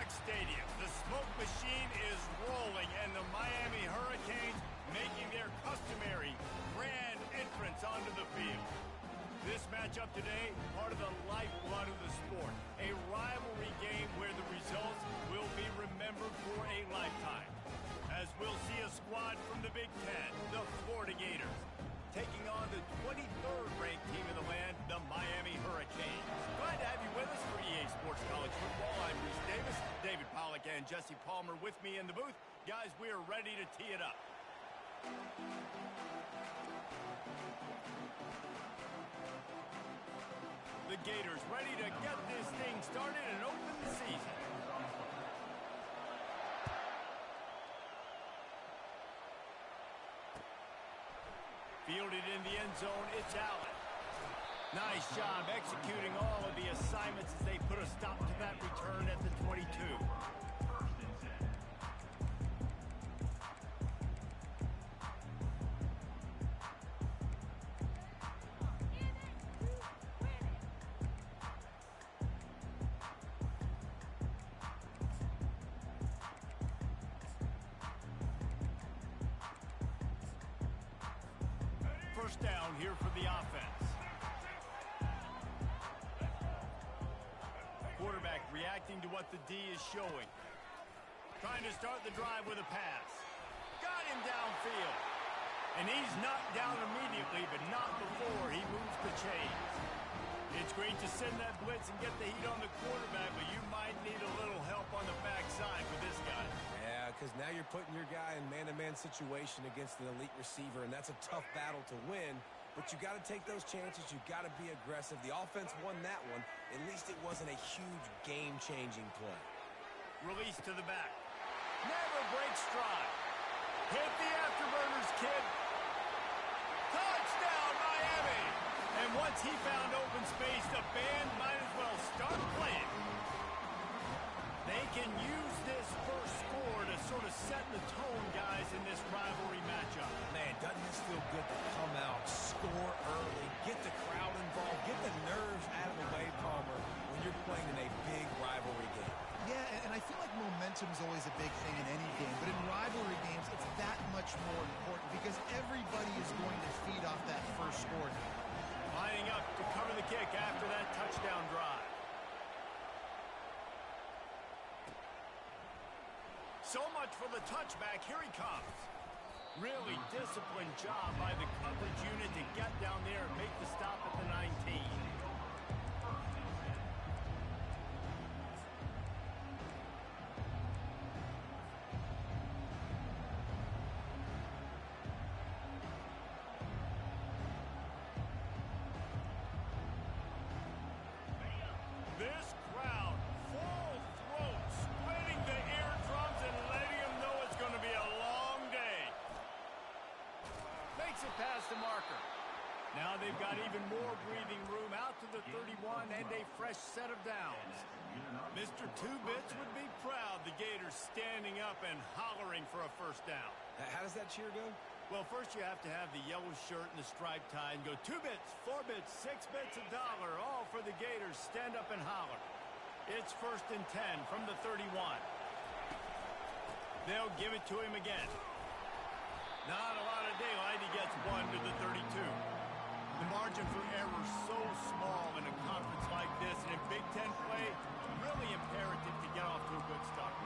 Max Stadium. The smoke machine is rolling, and the Miami Hurricanes making their customary grand entrance onto the field. This matchup today, part of the lifeblood of the sport. A rivalry game where the results will be remembered for a lifetime. As we'll see a squad from the Big Ten, the Florida Gators, taking on the 23rd ranked team in the land, the Miami Hurricanes. Glad to have you with us for EA Sports College Football. I'm Bruce Davis, David Pollack and Jesse Palmer with me in the booth. Guys, we are ready to tee it up. The Gators ready to get this thing started and open the season. Fielded in the end zone, it's Allen. Nice job executing all of the assignments as they put a stop to that return at the 22. First down here for the offense. Quarterback reacting to what the D is showing. Trying to start the drive with a pass. Got him downfield. And he's knocked down immediately, but not before he moves the chains. It's great to send that blitz and get the heat on the quarterback, but you might need a little help on the backside with this guy. Yeah, because now you're putting your guy in man-to-man situation against an elite receiver, and that's a tough battle to win. But you got to take those chances. You got to be aggressive. The offense won that one. At least it wasn't a huge game-changing play. Release to the back. Never break stride. Hit the afterburners, kid. Touchdown, Miami! And once he found open space, the band might as well start playing. They can use this first score to sort of set the tone, guys, in this rivalry matchup. Man, doesn't this feel good to come out, score early, get the crowd involved, get the nerves out of the way, Palmer, when you're playing in a big rivalry game. Yeah, and I feel like momentum is always a big thing in any game, but in rivalry games, it's that much more important because everybody is going to feed off that first score now. Lining up to cover the kick after that touchdown drive. So much for the touchback. Here he comes. Really disciplined job by the coverage unit to get down there and make the stop at the 19. This crowd, full throat, splitting the eardrums and letting them know it's going to be a long day. Makes it past the marker. Now they've got even more breathing room out to the 31 and a fresh set of downs. Mr. Two-Bits would be proud, the Gators standing up and hollering for a first down. How does that cheer go? Well, first you have to have the yellow shirt and the striped tie and go 2 bits, 4 bits, 6 bits, $1, all for the Gators. Stand up and holler. It's 1st and 10 from the 31. They'll give it to him again. Not a lot of daylight. He gets 1 to the 32. The margin for error so small in a conference like this, and in Big Ten play, really imperative to get off to a good start.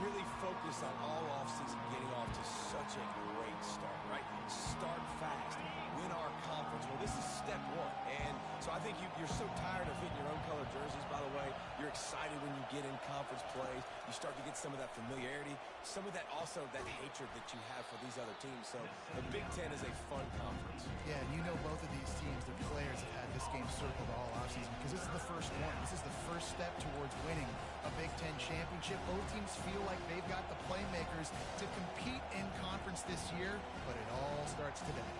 Really focus on all offseason getting off to such a great start, right? Start fast, win our conference. Well, this is step one. And so I think you're so tired of hitting your own color jerseys, by the way. You're excited when you get in conference plays. You start to get some of that familiarity, some of that also that hatred that you have for these other teams. So the Big Ten is a fun conference. Yeah, and you know both of these teams, their players have had this game circled all offseason because this is the first one. This is the first step towards winning a Big Ten championship. Both teams feel like they've got the playmakers to compete in conference this year, but it all starts today.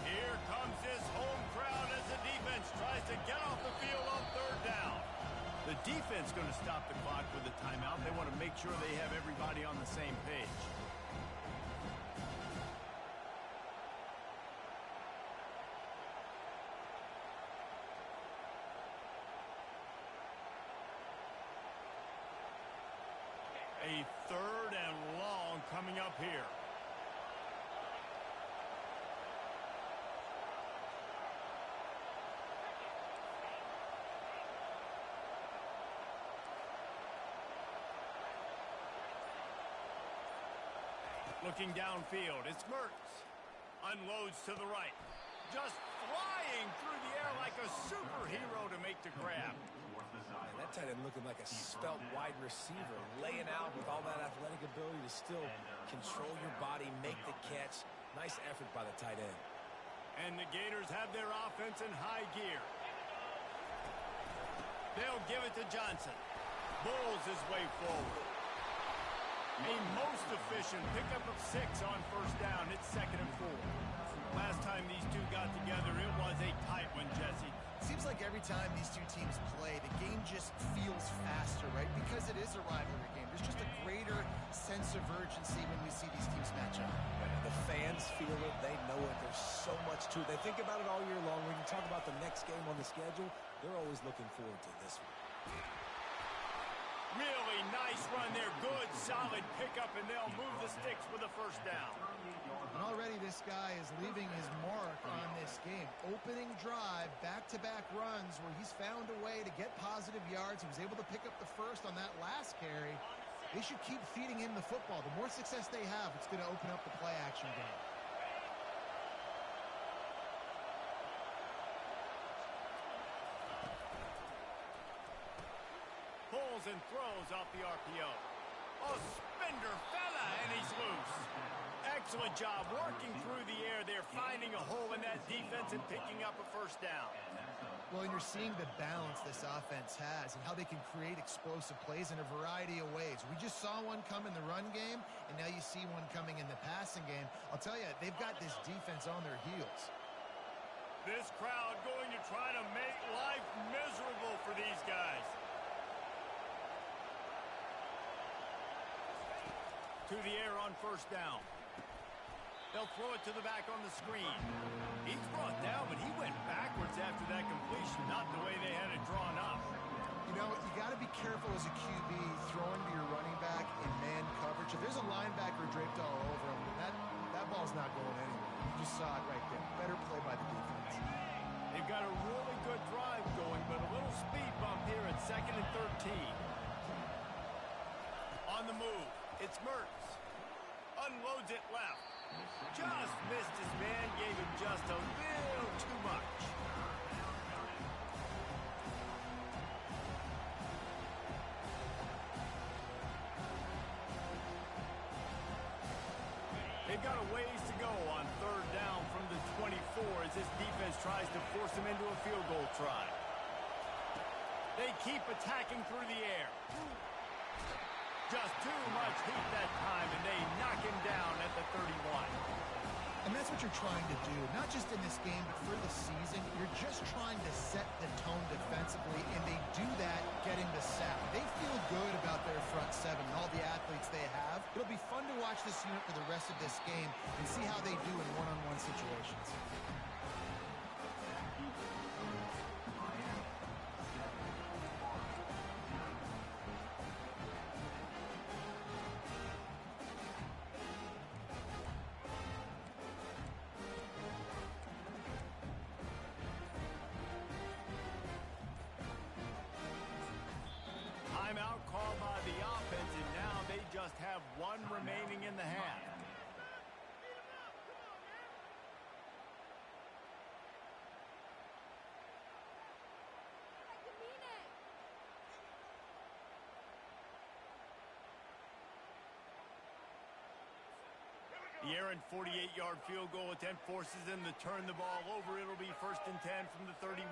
Here comes this home crowd as the defense tries to get off the field on 3rd down. The defense going to stop the clock with a timeout. They want to make sure they have everybody on the same page. be 3rd and long coming up here. Looking downfield, it's Mertz. Unloads to the right. Just flying through the air like a superhero to make the grab. And that tight end looking like a svelte wide receiver, laying out with all that athletic ability to still control your body, make the catch. Nice effort by the tight end. And the Gators have their offense in high gear. They'll give it to Johnson. Bulls his way forward. A most efficient pickup of 6 on 1st down. It's 2nd and 4. Last time these two got together, it was a tight one, Jesse. Seems like every time these two teams play, the game just feels faster, right? Because it is a rivalry game. There's just a greater sense of urgency when we see these teams match up. The fans feel it. They know it. There's so much to it. They think about it all year long. When you talk about the next game on the schedule, they're always looking forward to this one. Really nice run there. Good, solid pickup, and they'll move the sticks with a 1st down. And already this guy is leaving his mark on this game. Opening drive, back-to-back runs where he's found a way to get positive yards. He was able to pick up the 1st on that last carry. They should keep feeding him the football. The more success they have, it's going to open up the play-action game. Pulls and throws off the RPO. Oh, spender fella, and he's loose. Excellent job working through the air there, finding a hole in that defense and picking up a 1st down. Well, and you're seeing the balance this offense has and how they can create explosive plays in a variety of ways. We just saw one come in the run game, and now you see one coming in the passing game. I'll tell you, they've got this defense on their heels. This crowd going to try to make life miserable for these guys. To the air on 1st down. They'll throw it to the back on the screen. He's brought down, but he went backwards after that completion, not the way they had it drawn up. You know, you got to be careful as a QB throwing to your running back in man coverage. If there's a linebacker draped all over him, that ball's not going anywhere. You just saw it right there. Better play by the defense. They've got a really good drive going, but a little speed bump here at 2nd and 13. On the move, it's Mertz. Unloads it left. Just missed his man, gave him just a little too much. They've got a ways to go on 3rd down from the 24 as this defense tries to force them into a field goal try. They keep attacking through the air. Just too much heat that time, and they knock him down at the 31. And that's what you're trying to do, not just in this game, but for the season. You're just trying to set the tone defensively, and they do that getting the sack. They feel good about their front 7 and all the athletes they have. It'll be fun to watch this unit for the rest of this game and see how they do in one-on-one situations. Timeout called by the offense, and now they just have 1 remaining in the half. The errant 48-yard field goal attempt forces them to turn the ball over. It'll be 1st and 10 from the 31.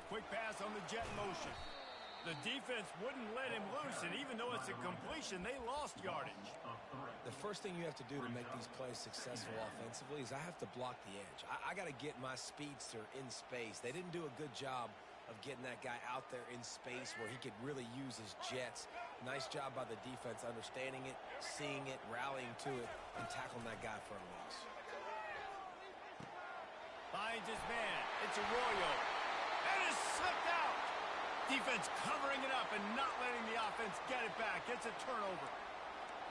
Quick pass on the jet motion. The defense wouldn't let him loose, and even though it's a completion, they lost yardage. The first thing you have to do to make these plays successful offensively is I have to block the edge. I got to get my speedster in space. They didn't do a good job of getting that guy out there in space where he could really use his jets. Nice job by the defense understanding it, seeing it, rallying to it, and tackling that guy for a loss. Finds his man. It's Arroyo. And is slipped out. Defense covering it up and not letting the offense get it back. It's a turnover.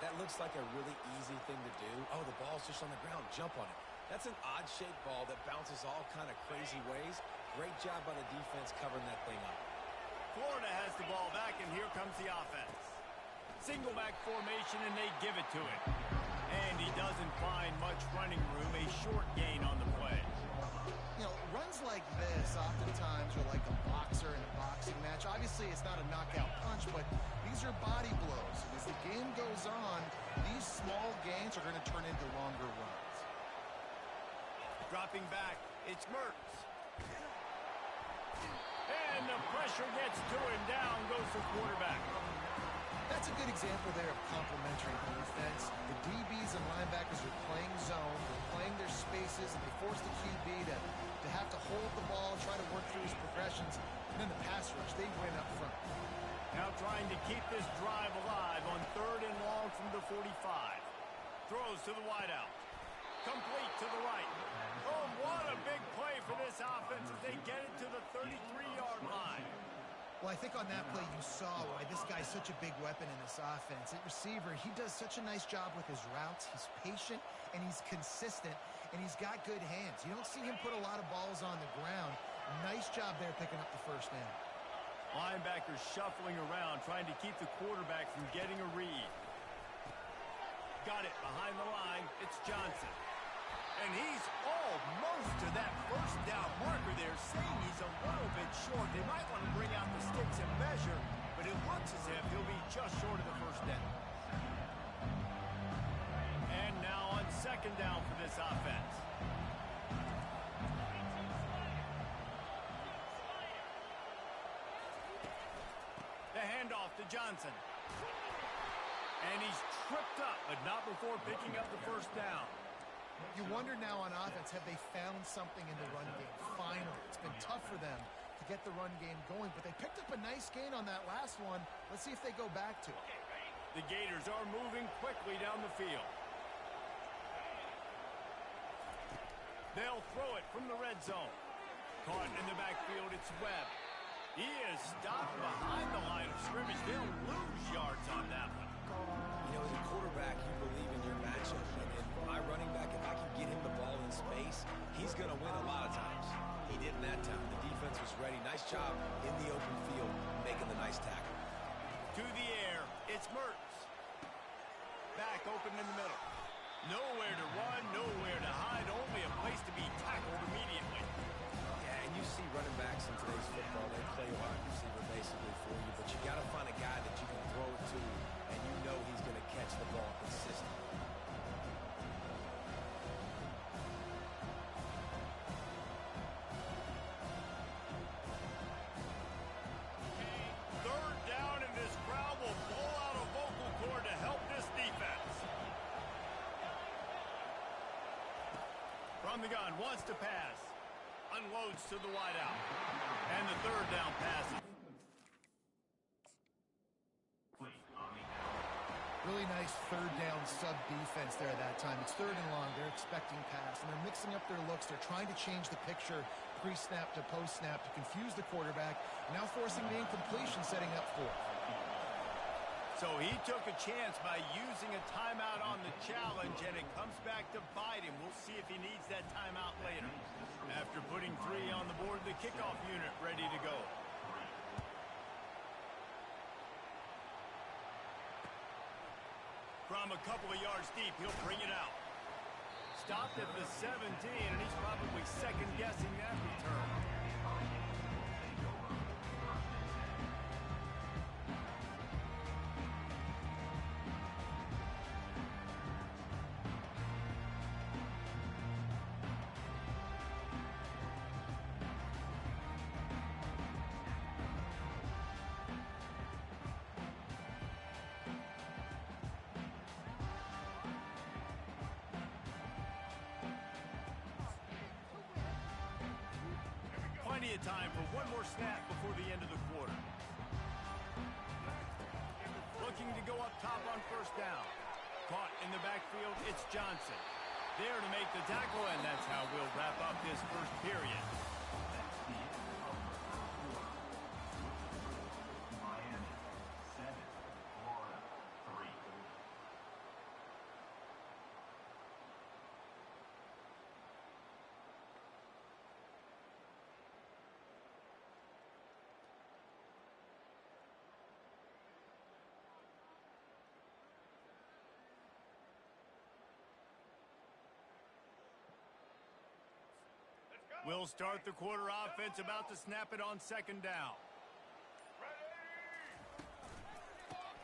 That looks like a really easy thing to do. Oh, the ball's just on the ground. Jump on it. That's an odd-shaped ball that bounces all kind of crazy ways. Great job by the defense covering that thing up. Florida has the ball back, and here comes the offense. Single back formation, and they give it to him. And he doesn't find much running room. A short gain on the play. You know, runs like this oftentimes are like a boxer in a boxing match. Obviously, it's not a knockout punch, but these are body blows. And as the game goes on, these small gains are going to turn into longer runs. Dropping back, it's Mertz. And the pressure gets to him. Down goes the quarterback. That's a good example there of complementary defense. The DBs and linebackers are playing zone, they're playing their spaces, and they force the QB to have to hold the ball, try to work through his progressions, and then the pass rush, they win up front. Now trying to keep this drive alive on 3rd and long from the 45. Throws to the wideout. Complete to the right. Oh, what a big play for this offense as they get it to the 33-yard line. Well, I think on that play you saw why this guy's such a big weapon in this offense. At receiver, he does such a nice job with his routes. He's patient, and he's consistent, and he's got good hands. You don't see him put a lot of balls on the ground. Nice job there picking up the first down. Linebackers shuffling around, trying to keep the quarterback from getting a read. Got it behind the line. It's Johnson. And he's almost to that first down marker there, saying he's a little bit short. They might want to bring out the sticks and measure, but it looks as if he'll be just short of the first down. And now on 2nd down for this offense. The handoff to Johnson. And he's tripped up, but not before picking up the first down. You wonder now on offense, have they found something in the run game? Finally, it's been tough for them to get the run game going, but they picked up a nice gain on that last one. Let's see if they go back to it. The Gators are moving quickly down the field. They'll throw it from the red zone. Caught in the backfield, it's Webb. He is stopped behind the line of scrimmage. They'll lose yards on that one. You know, as a quarterback, you believe in your matchup. And my running back, if I can get him the ball in space, he's going to win a lot of times. He did in that time. The defense was ready. Nice job in the open field, making the nice tackle. To the air, it's Mertz. Back open in the middle. Nowhere to run, nowhere to hide, only a place to be tackled immediately. Yeah, and you see running backs in today's football, they play wide receiver basically for you, but you got to find a guy that you can throw it to, and you know he's going to catch the ball consistently. Third down, and this crowd will pull out a vocal cord to help this defense. From the gun, wants to pass. Unloads to the wideout. And the 3rd down passes. Really nice 3rd down sub defense there that time. It's 3rd and long. They're expecting pass, and they're mixing up their looks. They're trying to change the picture pre-snap to post-snap to confuse the quarterback, now forcing the incompletion, setting up for it. So he took a chance by using a timeout on the challenge, and it comes back to bite him. We'll see if he needs that timeout later. After putting 3 on the board, the kickoff unit ready to go. From a couple of yards deep, he'll bring it out. Stopped at the 17, and he's probably second-guessing that return. Plenty of time for one more snap before the end of the quarter. Looking to go up top on 1st down. Caught in the backfield, it's Johnson. There to make the tackle, and that's how we'll wrap up this first period. We'll start the quarter offense, about to snap it on second down.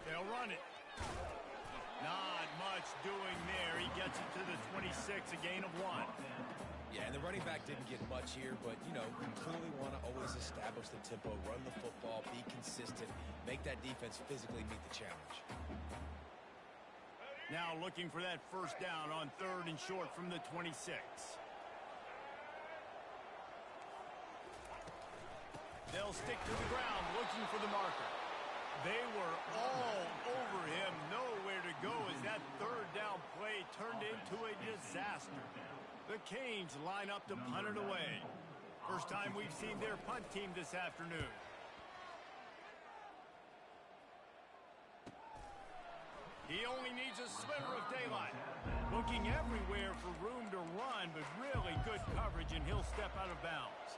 They'll run it. Not much doing there. He gets it to the 26, a gain of 1. Yeah, and the running back didn't get much here, but, you know, you clearly want to always establish the tempo, run the football, be consistent, make that defense physically meet the challenge. Now looking for that first down on 3rd and short from the 26. They'll stick to the ground looking for the marker. They were all over him, nowhere to go as that 3rd down play turned into a disaster. The Canes line up to punt it away. First time we've seen their punt team this afternoon. He only needs a sliver of daylight. Looking everywhere for room to run, but really good coverage, and he'll step out of bounds.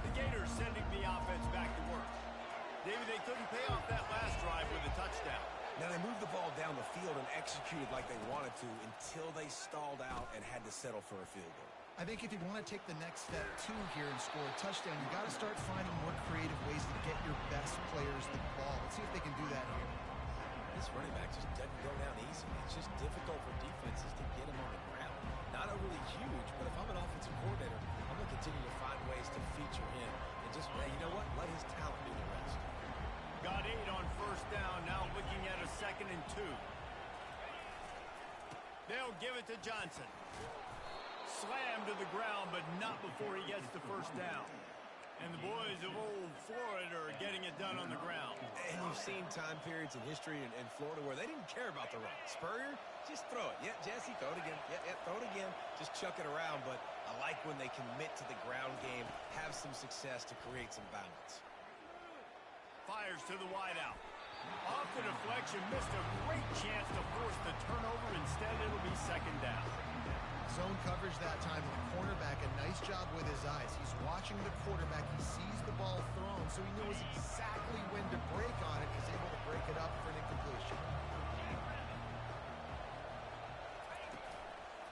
The Gators sending the offense back to work. David, they couldn't pay off that last drive with a touchdown. Now, they moved the ball down the field and executed like they wanted to until they stalled out and had to settle for a field goal. I think if you want to take the next step, too, here and score a touchdown, you got to start finding more creative ways to get your best players the ball. Let's see if they can do that here. This running back just doesn't go down easy. It's just difficult for defenses to get him on the ground. Not overly huge, but if I'm an offensive coordinator, I'm going to continue to find ways to feature him. And just, hey, you know what? Let his talent do the rest. Got 8 on first down, now looking at a 2nd and 2. They'll give it to Johnson. Slammed to the ground, but not before he gets the first down. And the boys of old Florida are getting it done on the ground. And you've seen time periods in history in Florida where they didn't care about the run. Spurrier, just throw it. Yeah, Jesse, throw it again. Yeah, throw it again. Just chuck it around. But I like when they commit to the ground game, have some success to create some balance. Fires to the wideout. Off the deflection, missed a great chance to force the turnover. Instead, it'll be 2nd down. Zone coverage that time with the cornerback. A nice job with his eyes. He's watching the quarterback. He sees the ball thrown, so he knows exactly when to break on it. He's able to break it up for an incompletion.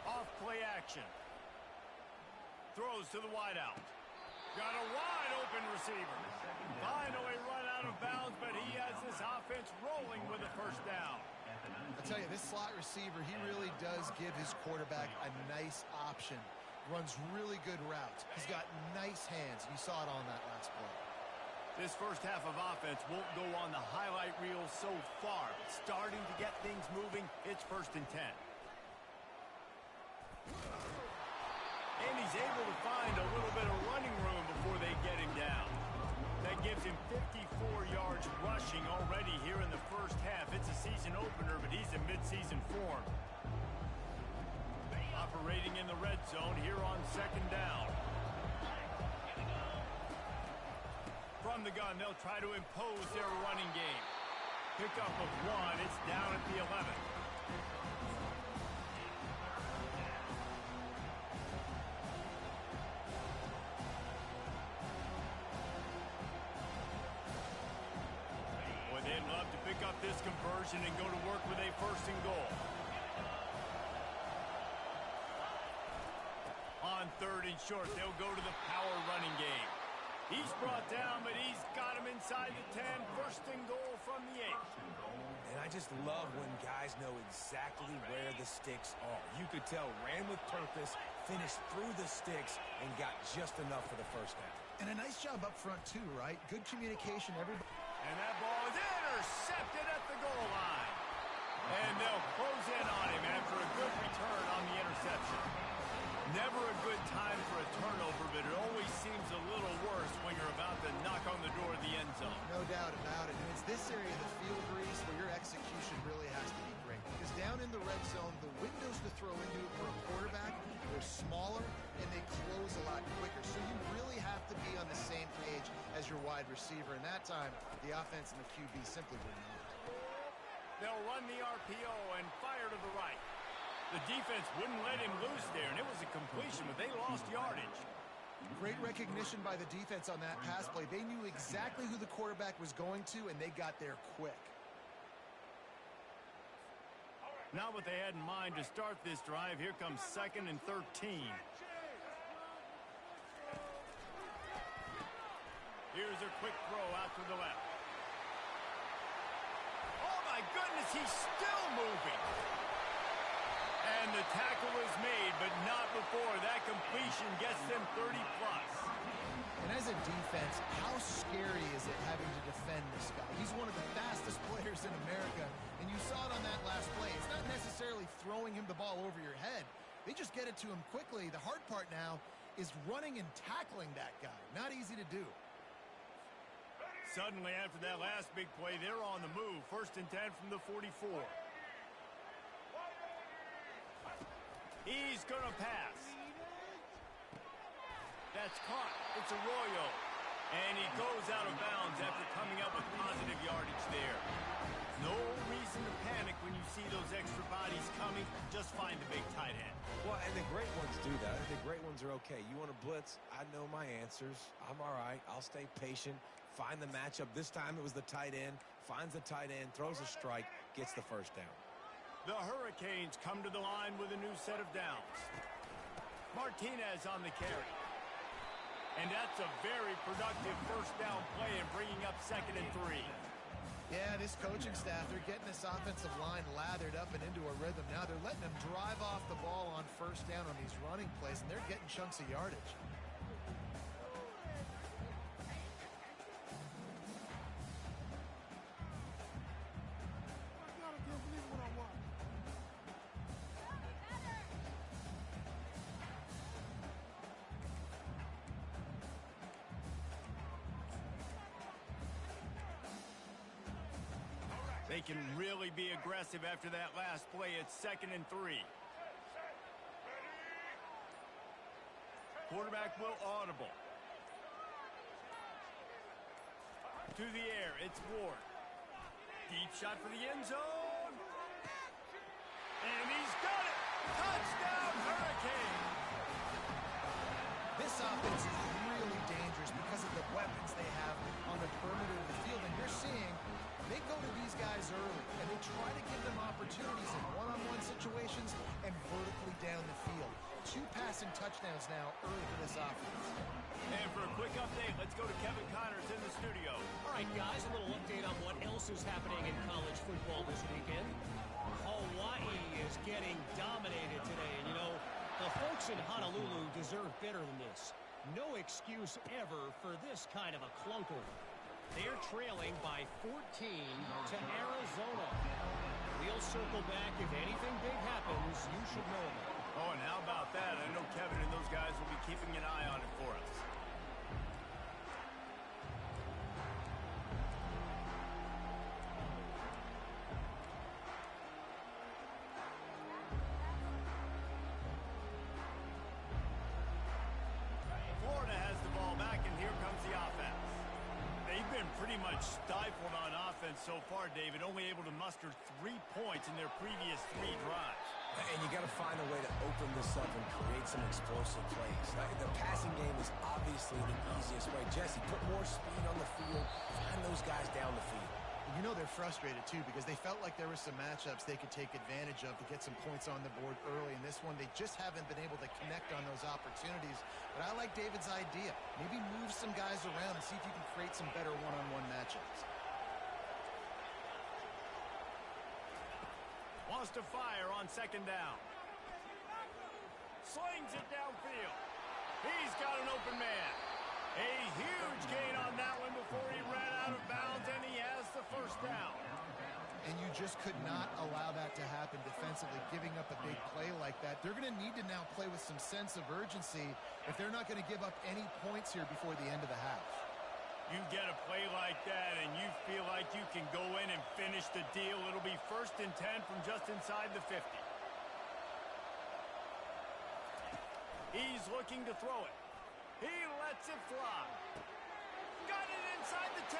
Off play action. Throws to the wideout. Got a wide open receiver. Finally run out of bounds, but he has this offense rolling with a first down. I tell you, this slot receiver, he really does give his quarterback a nice option. Runs really good routes. He's got nice hands. You saw it on that last play. This first half of offense won't go on the highlight reel so far. Starting to get things moving. It's 1st and 10. And he's able to find a little bit of running room before they get him down. That gives him 54 yards rushing already here in the first half. It's a season opener, but he's in midseason form. Operating in the red zone here on 2nd down. From the gun, they'll try to impose their running game. Pickup of 1. It's down at the 11. They'd love to pick up this conversion and go to work with a 1st and goal. On 3rd and short, they'll go to the power running game. He's brought down, but he's got him inside the 10. 1st and goal from the 8. And I just love when guys know exactly where the sticks are. You could tell, ran with purpose, finished through the sticks, and got just enough for the first down. And a nice job up front, too, right? Good communication. Everybody. And that ball is intercepted at the goal line. And they'll close in on him after a good return on the interception. Never a good time for a turnover, but it always seems a little worse when you're about to knock on the door of the end zone. No doubt about it. And it's this area of the field, Grease, where your execution really has to be great. Because down in the red zone, the windows to throw into it for a quarterback, they're smaller and they close a lot quicker. So you really have to be on the same page as your wide receiver. And that time, the offense and the QB simply wouldn't move. They'll run the RPO and fire to the right. The defense wouldn't let him loose there, and it was a completion, but they lost yardage. Great recognition by the defense on that pass play. They knew exactly who the quarterback was going to, and they got there quick. Not what they had in mind to start this drive. Here comes 2nd and 13. Here's a quick throw out to the left. Oh, my goodness, he's still moving. And the tackle is made, but not before that completion gets them 30-plus. And as a defense, how scary is it having to defend this guy? He's one of the fastest players in America, and you saw it on that last play. It's not necessarily throwing him the ball over your head. They just get it to him quickly. The hard part now is running and tackling that guy. Not easy to do. Suddenly, after that last big play, they're on the move. 1st and 10 from the 44. He's going to pass. That's caught. It's Arroyo. And he goes out of bounds after coming up with positive yardage there. No reason to panic when you see those extra bodies coming. Just find the big tight end. Well, and the great ones do that. The great ones are okay. You want to blitz? I know my answers. I'm all right. I'll stay patient. Find the matchup. This time it was the tight end. Finds the tight end, throws a strike, gets the first down. The Hurricanes come to the line with a new set of downs. Martinez on the carry. And that's a very productive first down play and bringing up 2nd and 3. Yeah, this coaching staff, they're getting this offensive line lathered up and into a rhythm. Now they're letting them drive off the ball on first down on these running plays, and they're getting chunks of yardage. They can really be aggressive after that last play. It's 2nd and 3. Quarterback will audible. To the air, it's Ward. Deep shot for the end zone. And he's got it. Touchdown, Hurricane. This offense is really dangerous because of the weapons they have on the perimeter of the field. And you're seeing they go to these guys early, and they try to give them opportunities in one-on-one situations and vertically down the field. 2 passing touchdowns now early for this offense. And for a quick update, let's go to Kevin Connors in the studio. All right, guys, a little update on what else is happening in college football this weekend. Hawaii is getting dominated today, and you know, the folks in Honolulu deserve better than this. No excuse ever for this kind of a clunker. They're trailing by 14 to Arizona. We'll circle back. If anything big happens, you should know about it. Oh, and how about that? I know Kevin and those guys will be keeping an eye on it for us. Florida has the ball back, and here comes the offense. They've been pretty much stifled on offense so far, David, only able to muster 3 points in their previous 3 drives. And you got to find a way to open this up and create some explosive plays. The passing game is obviously the easiest way. Jesse, put more speed on the field. Find those guys down the field. You know they're frustrated, too, because they felt like there were some matchups they could take advantage of to get some points on the board early. In this one, they just haven't been able to connect on those opportunities. But I like David's idea. Maybe move some guys around and see if you can create some better one-on-one matchups. Wants to fire on 2nd down. Slings it downfield. He's got an open man. A huge gain on that one before he ran out of bounds, and he has the first down. And you just could not allow that to happen defensively, giving up a big play like that. They're going to need to now play with some sense of urgency if they're not going to give up any points here before the end of the half. You get a play like that, and you feel like you can go in and finish the deal. It'll be 1st and 10 from just inside the 50. He's looking to throw it. He lets it fly. Got it inside the 10.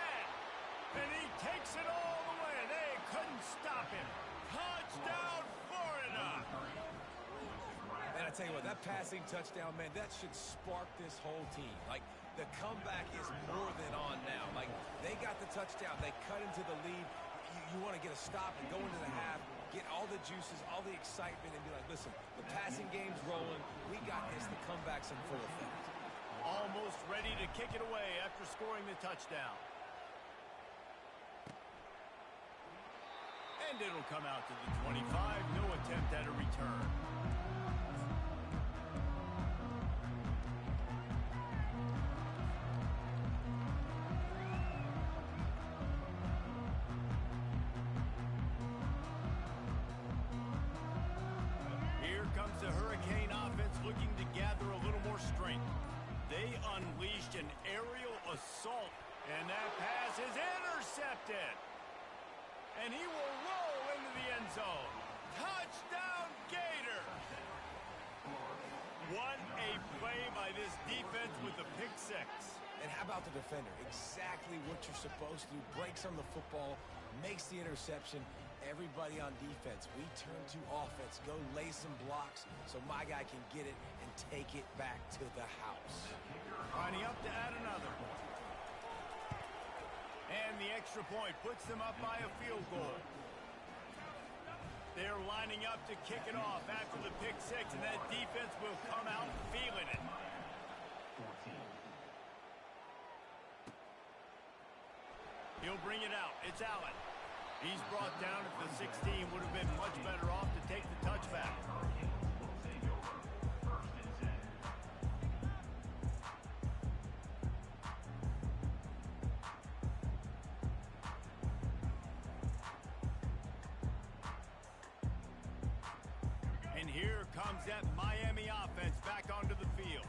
And he takes it all the way. They couldn't stop him. Touchdown, Florida. And I tell you what, that passing touchdown, man, that should spark this whole team. Like, the comeback is more than on now. Like, they got the touchdown. They cut into the lead. You want to get a stop and go into the half. get all the juices, all the excitement, and be like, listen, the passing game's rolling. We got this. The comeback's in full effect. Almost ready to kick it away after scoring the touchdown. And it'll come out to the 25. No attempt at a return. Here comes the Hurricane offense looking to gather a little more strength. They unleashed an aerial assault, and that pass is intercepted. And he will roll into the end zone. Touchdown, Gator! What a play by this defense with the pick six. And how about the defender? Exactly what you're supposed to do. Breaks on the football, makes the interception. Everybody on defense, we turn to offense. Go lay some blocks so my guy can get it and take it back to the house. Lining up to add another. And the extra point puts them up by a field goal. They're lining up to kick it off after the pick six, and that defense will come out feeling it. He'll bring it out. It's Allen. He's brought down at the 16. Would have been much better off to take the touchback. And here comes that Miami offense back onto the field.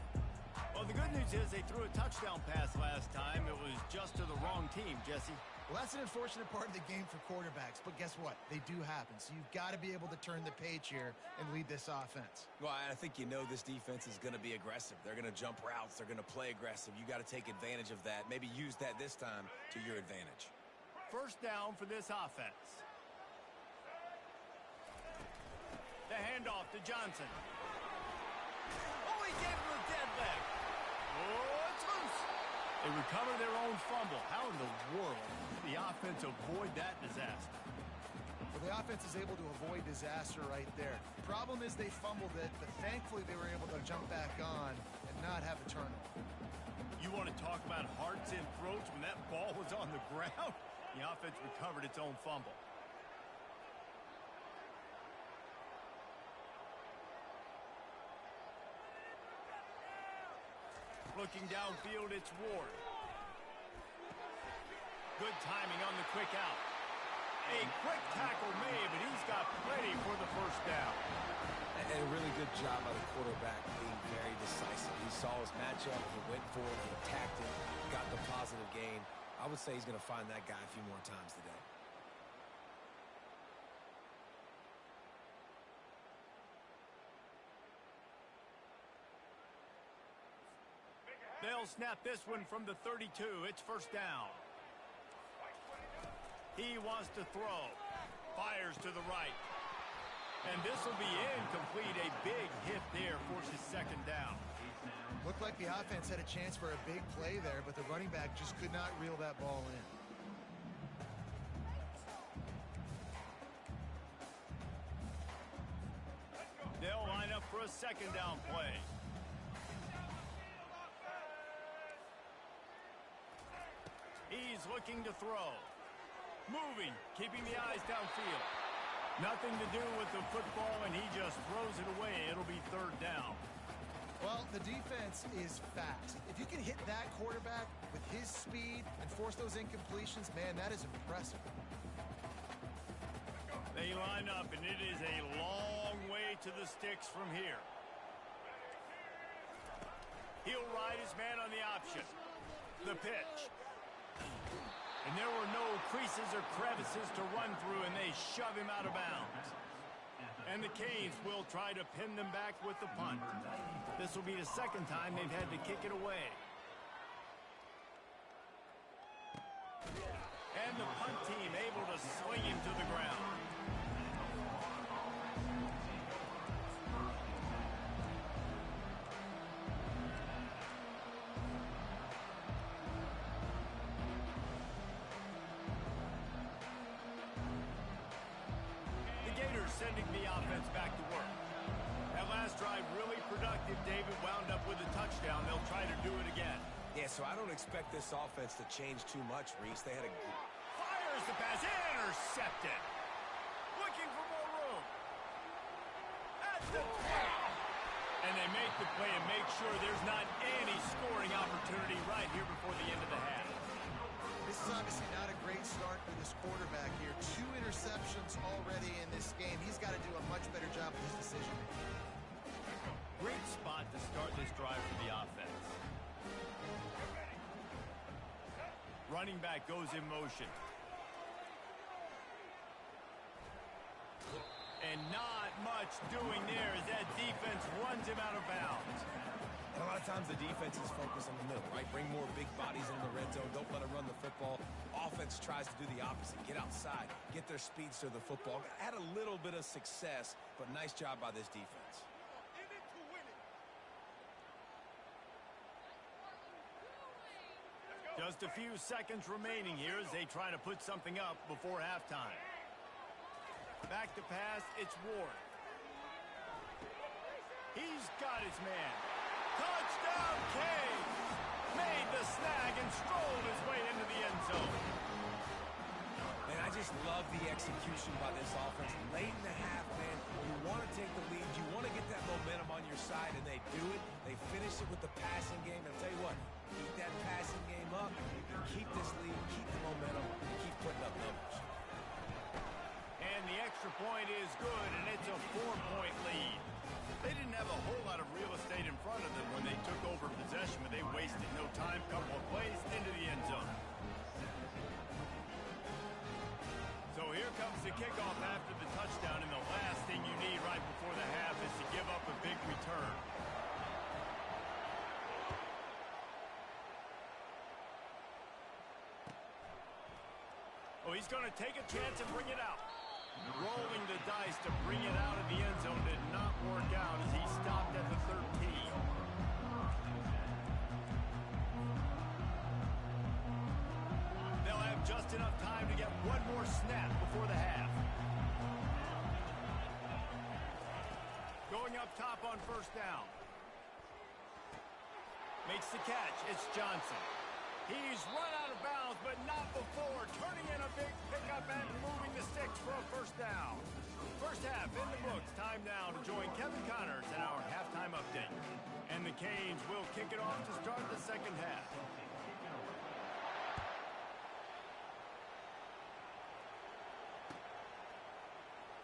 Well, the good news is they threw a touchdown pass last time. It was just to the wrong team, Jesse. Well, that's an unfortunate part of the game for quarterbacks, but guess what? They do happen, so you've got to be able to turn the page here and lead this offense. Well, I think you know this defense is going to be aggressive. They're going to jump routes. They're going to play aggressive. You got to take advantage of that. Maybe use that this time to your advantage. First down for this offense. The handoff to Johnson. Oh, he gave him a dead leg. Oh, it's loose. They recover their own fumble. How in the world did the offense avoid that disaster? Well, the offense is able to avoid disaster right there. Problem is they fumbled it, but thankfully they were able to jump back on and not have a turnover. You want to talk about hearts and throats when that ball was on the ground? The offense recovered its own fumble. Looking downfield, it's Ward. Good timing on the quick out. A quick tackle made, but he's got plenty for the first down. And a really good job by the quarterback being very decisive. He saw his matchup, he went for it, he attacked it, got the positive gain. I would say he's going to find that guy a few more times today. They'll snap this one from the 32. It's first down. He wants to throw. Fires to the right. And this will be incomplete. A big hit there forces second down. Looked like the offense had a chance for a big play there, but the running back just could not reel that ball in. They'll line up for a second down play. He's looking to throw. Moving, keeping the eyes downfield. Nothing to do with the football, and he just throws it away. It'll be third down. Well, the defense is fast. If you can hit that quarterback with his speed and force those incompletions, man, that is impressive. They line up, and it is a long way to the sticks from here. He'll ride his man on the option. The pitch. And there were no creases or crevices to run through, and they shove him out of bounds. And the Canes will try to pin them back with the punt. This will be the second time they've had to kick it away. And the punt team able to swing him to the ground. sending the offense back to work. That last drive really productive. David wound up with a touchdown. They'll try to do it again. Yeah, so I don't expect this offense to change too much, Reese. They had a... Fires the pass. Intercepted. Looking for more room. At the 20. And they make the play and make sure there's not any scoring opportunity right here before the end of the half. This is obviously not a great start for this quarterback here. 2 interceptions already in this game. He's got to do a much better job with his decision making. Great spot to start this drive for the offense. Running back goes in motion. And not much doing there as that defense runs him out of bounds. And a lot of times the defense is focused on the middle, right? Bring more big bodies into the red zone. Don't let them run the football. Offense tries to do the opposite. Get outside. Get their speeds to the football. Had a little bit of success, but nice job by this defense. Just a few seconds remaining here as they try to put something up before halftime. Back to pass, it's Ward. He's got his man. Touchdown, Cade! Made the snag and strolled his way into the end zone. Man, I just love the execution by this offense. Late in the half, man, you want to take the lead. You want to get that momentum on your side, and they do it. They finish it with the passing game. And I'll tell you what, keep that passing game up. Keep this lead, keep the momentum, and keep putting up numbers. And the extra point is good, and it's a 4-point lead. They didn't have a whole lot of real estate in front of them when they took over possession, but they wasted no time. Couple of plays into the end zone. So here comes the kickoff after the touchdown, and the last thing you need right before the half is to give up a big return. Oh, he's going to take a chance and bring it out. Rolling the dice to bring it out of the end zone did not work out as he stopped at the 13. They'll have just enough time to get one more snap before the half. Going up top on first down. Makes the catch. It's Johnson. He's run out of bounds, but not before. Turning in a big pickup and moving the sticks for a first down. First half in the books. Time now to join Kevin Connors in our halftime update. And the Canes will kick it off to start the second half.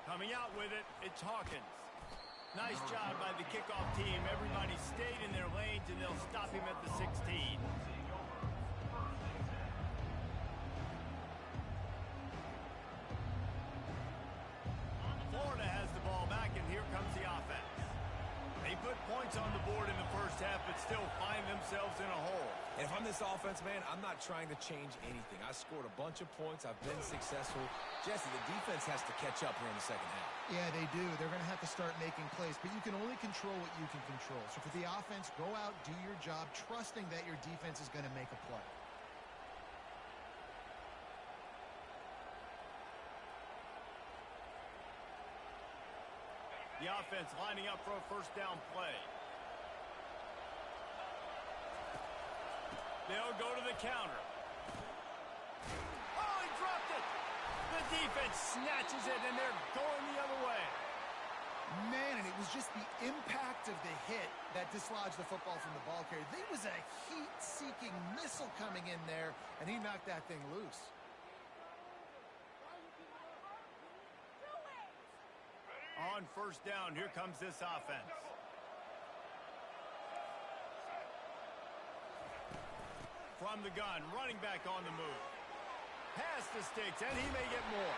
Coming out with it, it's Hawkins. Nice job by the kickoff team. Everybody stayed in their lanes, and they'll stop him at the 16. Florida has the ball back, and here comes the offense. They put points on the board in the first half, but still find themselves in a hole. And if I'm this offense, man, I'm not trying to change anything. I scored a bunch of points. I've been successful. Jesse, the defense has to catch up here in the second half. Yeah, they do. They're going to have to start making plays, but you can only control what you can control. So for the offense, go out, do your job, trusting that your defense is going to make a play. The offense lining up for a first down play. They'll go to the counter. Oh, he dropped it! The defense snatches it, and they're going the other way. Man, and it was just the impact of the hit that dislodged the football from the ball carrier. There was a heat-seeking missile coming in there, and he knocked that thing loose. On first down, here comes this offense. From the gun, running back on the move. Past the sticks, and he may get more.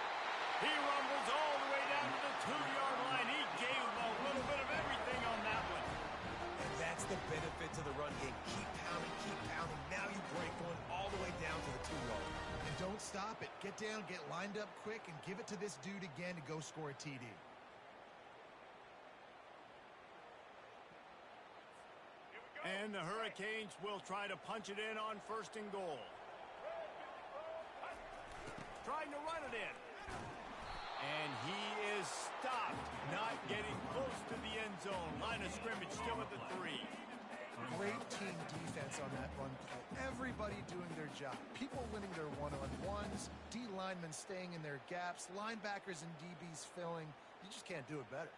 He rumbles all the way down to the 2-yard line. He gave a little bit of everything on that one. And that's the benefit to the run game. Keep pounding, keep pounding. Now you break one all the way down to the 2-yard line. And don't stop it. Get down, get lined up quick, and give it to this dude again to go score a TD. And the Hurricanes will try to punch it in on first and goal. Trying to run it in. And he is stopped, not getting close to the end zone. Line of scrimmage still at the 3. Great team defense on that run play. Everybody doing their job. People winning their one-on-ones, D linemen staying in their gaps, linebackers and DBs filling. You just can't do it better.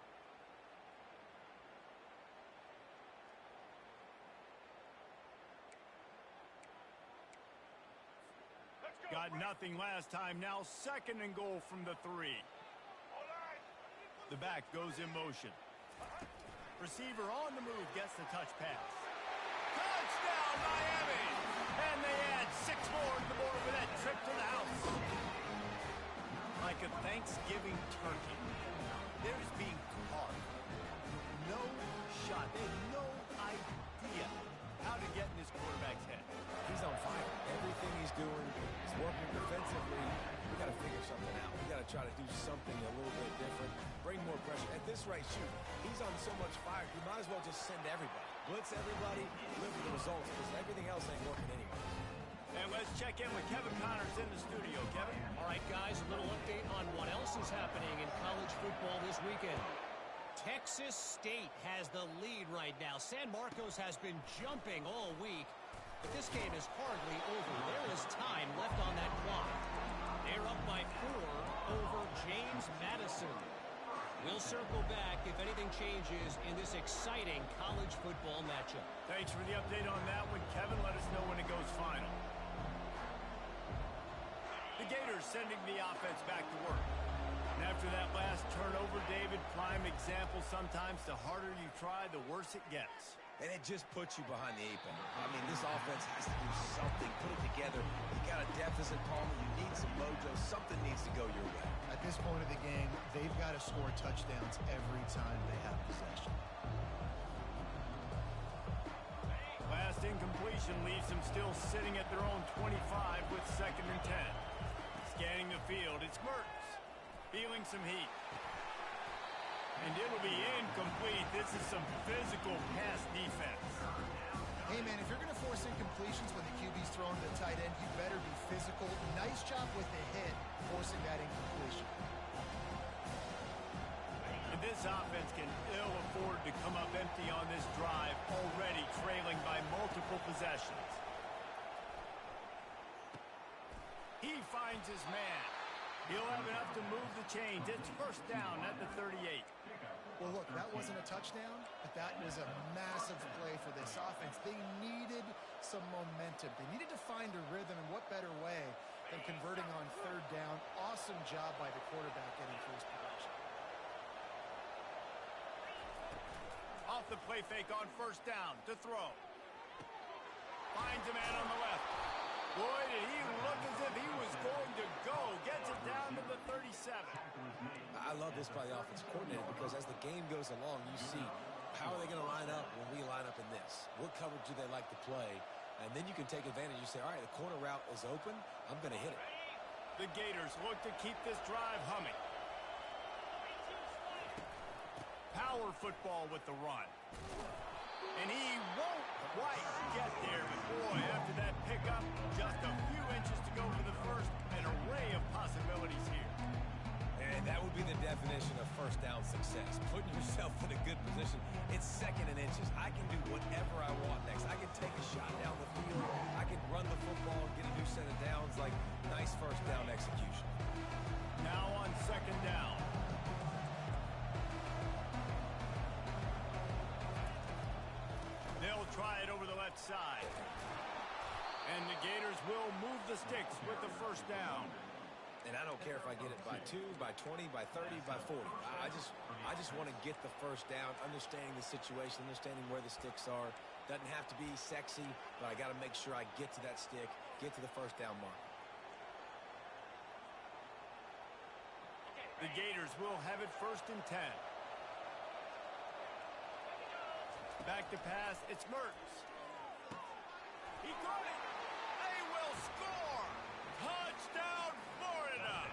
Got nothing last time. Now 2nd and goal from the 3. The back goes in motion. Receiver on the move gets the touch pass. Touchdown, Miami! And they add 6 more to the board with that trip to the house. Like a Thanksgiving turkey, there's being carved. No shot. They have no idea how to get in this quarterback's head. He's on fire. Everything he's doing is working defensively. We got to figure something out. We got to try to do something a little bit different. Bring more pressure. At this rate, shoot, he's on so much fire, you might as well just send everybody. Blitz everybody, live with the results, because everything else ain't working anyway. And let's check in with Kevin Connors in the studio. Kevin? All right, guys, a little update on what else is happening in college football this weekend. Texas State has the lead right now. San Marcos has been jumping all week, but this game is hardly over. There is time left on that clock. They're up by 4 over James Madison. We'll circle back if anything changes in this exciting college football matchup. Thanks for the update on that one, Kevin. Let us know when it goes final. The Gators sending the offense back to work. And after that last turnover, David, prime example, sometimes the harder you try, the worse it gets. And it just puts you behind the 8 ball. I mean, this offense has to do something, put it together. You got a deficit, Palmer. You need some mojo. Something needs to go your way. At this point of the game, they've got to score touchdowns every time they have possession. Last incompletion leaves them still sitting at their own 25 with 2nd and 10. Scanning the field, it's Mertz. Feeling some heat. And it'll be incomplete. This is some physical pass defense. Hey, man, if you're going to force incompletions when the QB's throwing to the tight end, you better be physical. Nice job with the hit, forcing that incompletion. And this offense can ill afford to come up empty on this drive, already trailing by multiple possessions. He finds his man. He'll have enough to move the chains. It's 1st down at the 38. Well, look, that wasn't a touchdown, but that was a massive play for this offense. They needed some momentum. They needed to find a rhythm, and what better way than converting on 3rd down. Awesome job by the quarterback getting first production. Off the play fake on 1st down to throw. Finds a man on the left. Boy, did he look as if he was going to go. Gets it down to the 37. I love this by the offensive coordinator because as the game goes along, you see how are they going to line up when we line up in this? What coverage do they like to play? And then you can take advantage. You say, all right, the corner route is open. I'm going to hit it. The Gators look to keep this drive humming. Power football with the run. And he won't quite get there. But boy, after that pickup, just a few inches to go for the first. An array of possibilities here. And that would be the definition of 1st down success. Putting yourself in a good position. It's 2nd and inches. I can do whatever I want next. I can take a shot down the field. I can run the football and get a new set of downs. Like, nice 1st down execution. Now on 2nd down. They'll try it over the left side. And the Gators will move the sticks with the 1st down. And I don't care if I get it by 2, by 20, by 30, by 40. I just want to get the 1st down, understanding the situation, understanding where the sticks are. Doesn't have to be sexy, but I got to make sure I get to that stick, get to the 1st down mark. The Gators will have it 1st and 10. Back to pass, it's Mertz. He got it! They will score! Touchdown, Florida!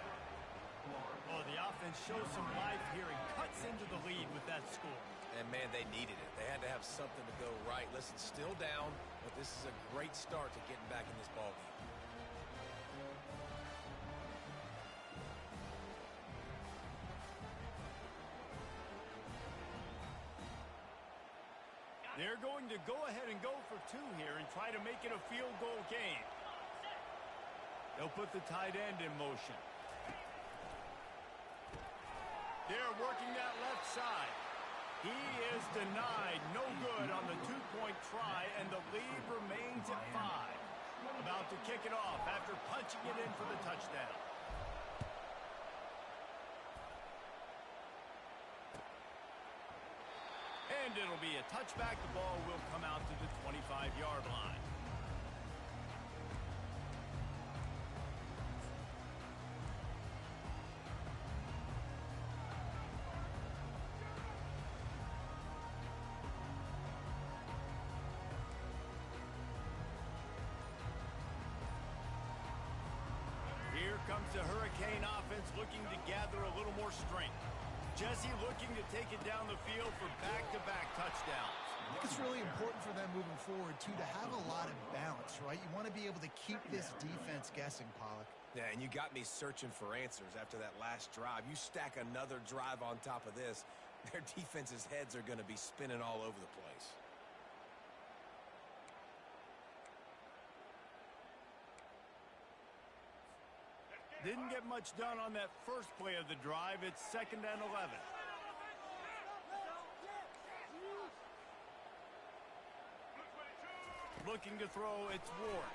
Oh, the offense shows some life here and cuts into the lead with that score. And, man, they needed it. They had to have something to go right. Listen, still down, but this is a great start to getting back in this ballgame. They're going to go ahead and go for two here and try to make it a field goal game. They'll put the tight end in motion. They're working that left side. He is denied. No good on the two-point try, and the lead remains at 5. About to kick it off after punching it in for the touchdown. And it'll be a touchback. The ball will come out to the 25-yard line. Here comes the Hurricane offense looking to gather a little more strength. Jesse looking to take it down the field for back-to-back touchdowns. I think it's really important for them moving forward, too, to have a lot of balance, right? You want to be able to keep this defense guessing, Pollock. Yeah, and you got me searching for answers after that last drive. You stack another drive on top of this, their defense's heads are going to be spinning all over the place. Didn't get much done on that first play of the drive. It's 2nd and 11. Looking to throw, it's Ward.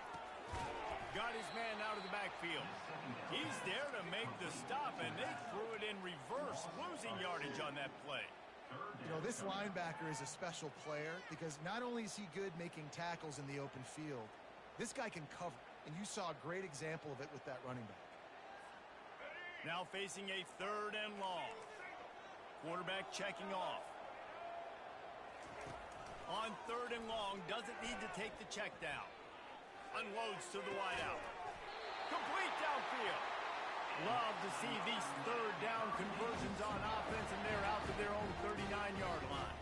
Got his man out of the backfield. He's there to make the stop, and they threw it in reverse, losing yardage on that play. You know, this linebacker is a special player because not only is he good making tackles in the open field, this guy can cover, and you saw a great example of it with that running back. Now facing a 3rd and long. Quarterback checking off. On 3rd and long, doesn't need to take the check down. Unloads to the wideout. Complete downfield. Love to see these 3rd down conversions on offense, and they're out to their own 39-yard line.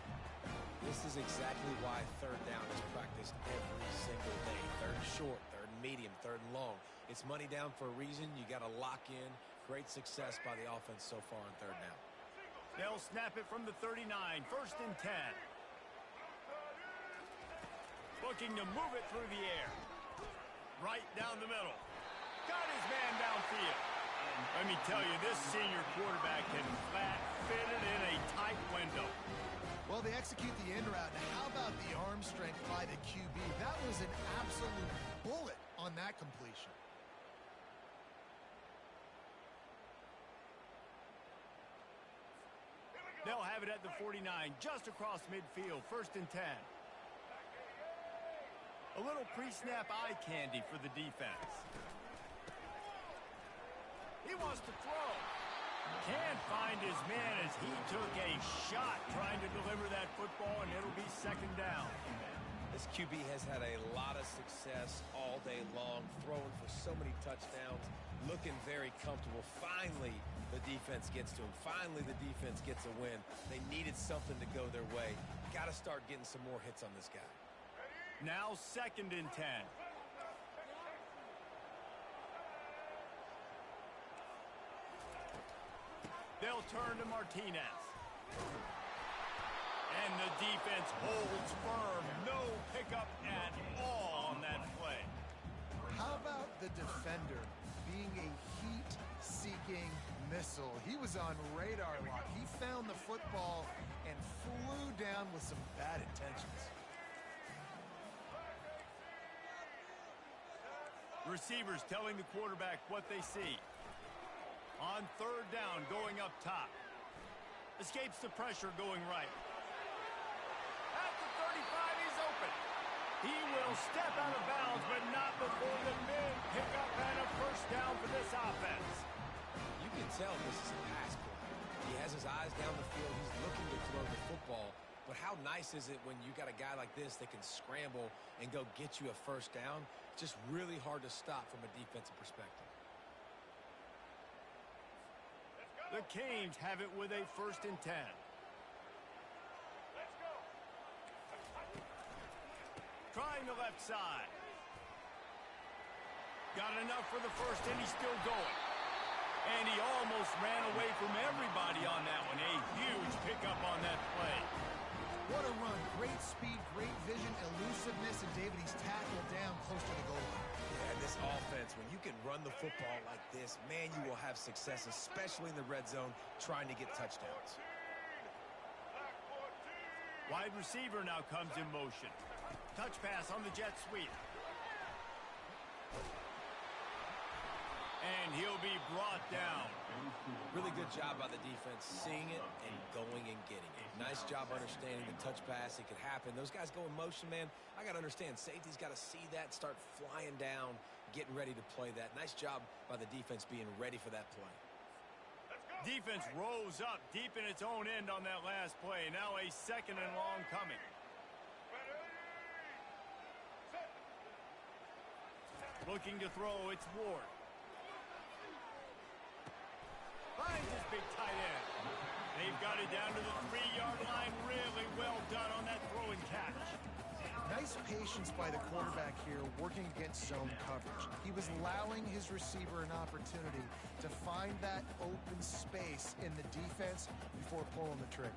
This is exactly why 3rd down is practiced every single day. 3rd short, 3rd medium, 3rd and long. It's money down for a reason. You got to lock in. Great success by the offense so far on 3rd down. They'll snap it from the 39. 1st and 10. Looking to move it through the air. Right down the middle. Got his man downfield. Let me tell you, this senior quarterback can flat fit it in a tight window. Well, they execute the end route. Now, how about the arm strength by the QB? That was an absolute bullet on that completion. They'll have it at the 49, just across midfield, 1st and 10. A little pre-snap eye candy for the defense. He wants to throw. Can't find his man as he took a shot trying to deliver that football, and it'll be 2nd down. This QB has had a lot of success all day long, throwing for so many touchdowns, looking very comfortable. Finally, the defense gets to him. Finally, the defense gets a win. They needed something to go their way. Got to start getting some more hits on this guy. Now 2nd and 10. They'll turn to Martinez. And the defense holds firm. No pickup at all on that play. How about the defender being a heat-seeking missile? He was on radar lock. He found the football and flew down with some bad intentions. Receivers telling the quarterback what they see. On 3rd down, going up top. Escapes the pressure going right. At the 35, he's open. He will step out of bounds, but not before the big pickup and a 1st down for this offense. You can tell this is a pass play. He has his eyes down the field. He's looking to throw the football. But how nice is it when you got a guy like this that can scramble and go get you a 1st down? Just really hard to stop from a defensive perspective. The Canes have it with a 1st and 10. Trying the left side. Got enough for the 1st, and he's still going. And he almost ran away from everybody on that one. A huge pickup on that play. What a run. Great speed, great vision, elusiveness, and David, he's tackled down close to the goal line. Yeah, this offense, when you can run the football like this, man, you will have success, especially in the red zone, trying to get touchdowns. Wide receiver now comes in motion. Touch pass on the jet sweep. And he'll be brought down. Really good job by the defense, seeing it and going and getting it. Nice job understanding the touch pass. It could happen. Those guys go in motion, man. I got to understand, safety's got to see that, start flying down, getting ready to play that. Nice job by the defense being ready for that play. Defense rose up deep in its own end on that last play. Now a second and long coming. Looking to throw, it's Ward. Finds his big tight end. They've got it down to the 3-yard line. Really well done on that throw and catch. Nice patience by the quarterback here, working against zone coverage. He was allowing his receiver an opportunity to find that open space in the defense before pulling the trigger.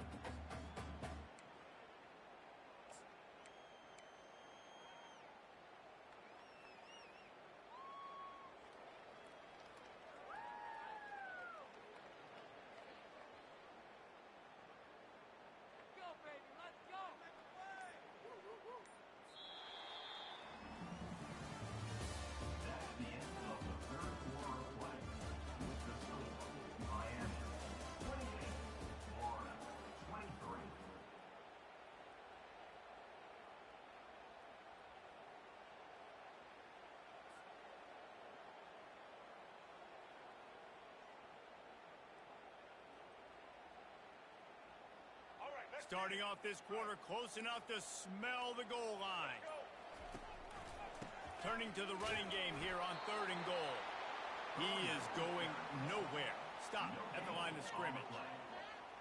Starting off this quarter close enough to smell the goal line. Turning to the running game here on 3rd and goal. He is going nowhere. Stop at the line of scrimmage.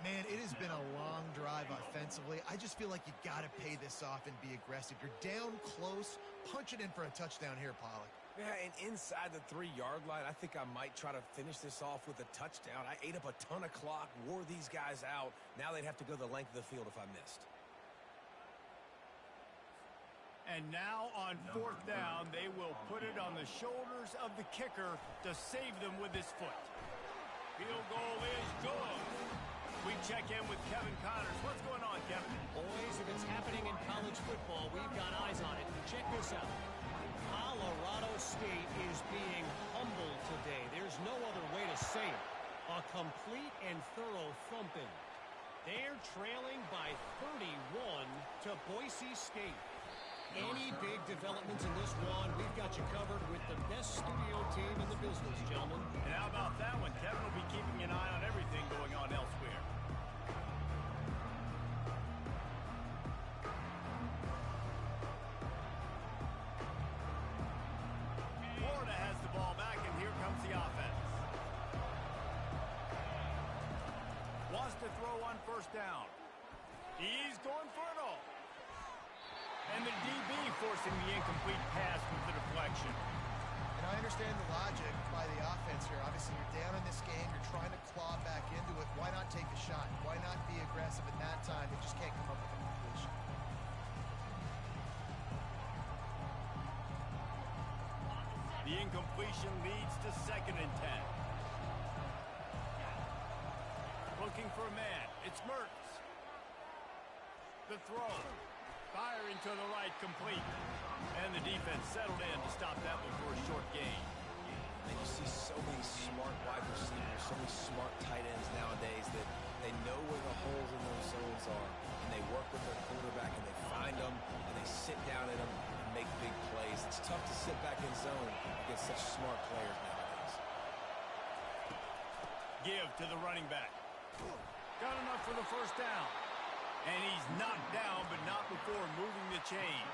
Man, it has been a long drive offensively. I just feel like you got to pay this off and be aggressive. You're down close. Punch it in for a touchdown here, Pollock. Yeah, and inside the 3-yard line, I think I might try to finish this off with a touchdown. I ate up a ton of clock, wore these guys out. Now they'd have to go the length of the field if I missed. And now on 4th down, they will put it on the shoulders of the kicker to save them with his foot. Field goal is good. We check in with Kevin Connors. What's going on, Kevin? Boys, if it's happening in college football, we've got eyes on it. Check this out. Colorado State is being humbled today. There's no other way to say it. A complete and thorough thumping. They're trailing by 31 to Boise State. Any big developments in this one, we've got you covered with the best studio team in the business, gentlemen. And how about that one? Kevin will be keeping an eye on everything going on elsewhere. Florida has the ball back, and here comes the offense. Wants to throw on 1st down. He's going for it all. And the DB forcing the incomplete pass with the deflection. And I understand the logic by the offense here. Obviously, you're down in this game. You're trying to claw back into it. Why not take a shot? Why not be aggressive at that time? You just can't come up with a completion. The incompletion leads to 2nd and 10. Looking for a man. It's Mertz. The throw. Firing to the right, complete. And the defense settled in to stop that one for a short gain. And you see so many smart wide receivers, so many smart tight ends nowadays that they know where the holes in those zones are. And they work with their quarterback and they find them and they sit down in them and make big plays. It's tough to sit back in zone against such smart players nowadays. Give to the running back. Got enough for the 1st down. And he's knocked down, but not before moving the chains.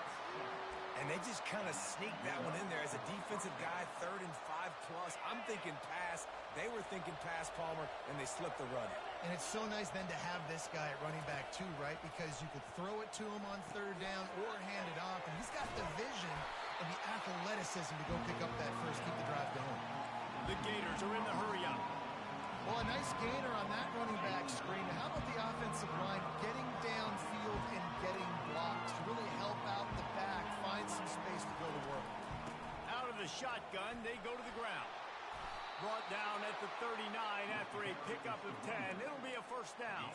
And they just kind of sneaked that one in there as a defensive guy, 3rd and 5+. I'm thinking pass. They were thinking pass, Palmer, and they slipped the run. And it's so nice then to have this guy at running back too, right? Because you could throw it to him on 3rd down or hand it off. And he's got the vision and the athleticism to go pick up that first, keep the drive going. The Gators are in the hurry up. Well, nice gainer on that running back screen. How about the offensive line getting downfield and getting blocked to really help out the back, find some space to go to work? Out of the shotgun, they go to the ground. Brought down at the 39 after a pickup of 10. It'll be a first down.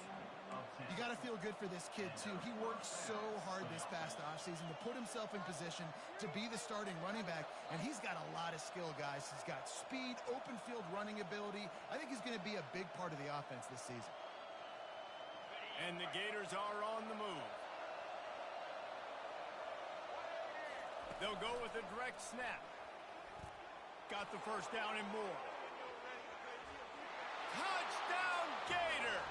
You got to feel good for this kid, too. He worked so hard this past offseason to put himself in position to be the starting running back, and he's got a lot of skill, guys. He's got speed, open field running ability. I think he's going to be a big part of the offense this season. And the Gators are on the move. They'll go with a direct snap. Got the first down and more. Touchdown, Gators!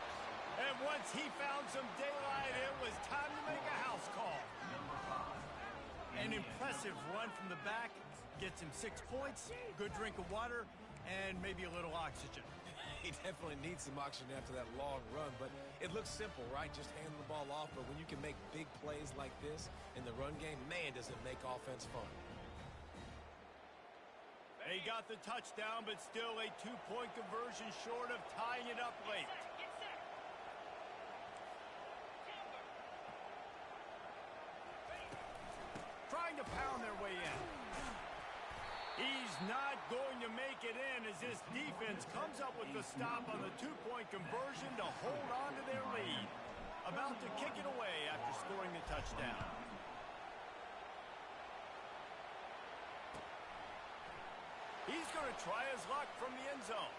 And once he found some daylight, it was time to make a house call. An impressive run from the back. Gets him 6 points, good drink of water, and maybe a little oxygen. He definitely needs some oxygen after that long run, but it looks simple, right? Just handing the ball off, but when you can make big plays like this in the run game, man, does it make offense fun. They got the touchdown, but still a 2-point conversion short of tying it up late. Trying to pound their way in. He's not going to make it in as this defense comes up with the stop on the 2-point conversion to hold on to their lead. About to kick it away after scoring the touchdown. He's going to try his luck from the end zone.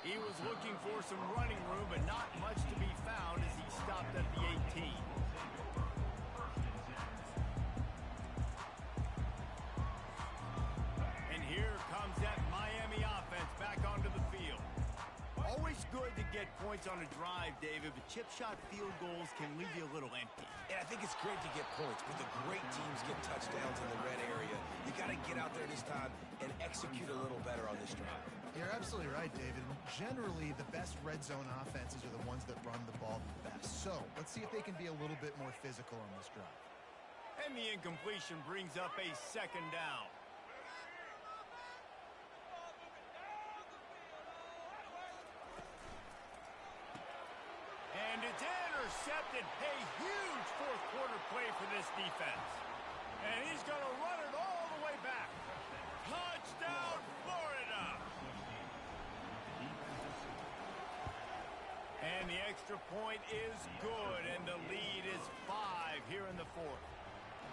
He was looking for some running room, but not much to be found as he stopped at the 18. And here comes that Miami offense back onto the field. Always good to get points on a drive, David, but chip shot field goals can leave you a little empty. And I think it's great to get points, but the great teams get touchdowns in the red area. You got to get out there this time and execute a little better on this drive. You're absolutely right, David. Generally, the best red zone offenses are the ones that run the ball the best. So let's see if they can be a little bit more physical on this drive. And the incompletion brings up a second down. And it's intercepted. A huge fourth quarter play for this defense. And he's going to run it all the way back. Touchdown, Florida! And the extra point is good, and the lead is 5 here in the fourth.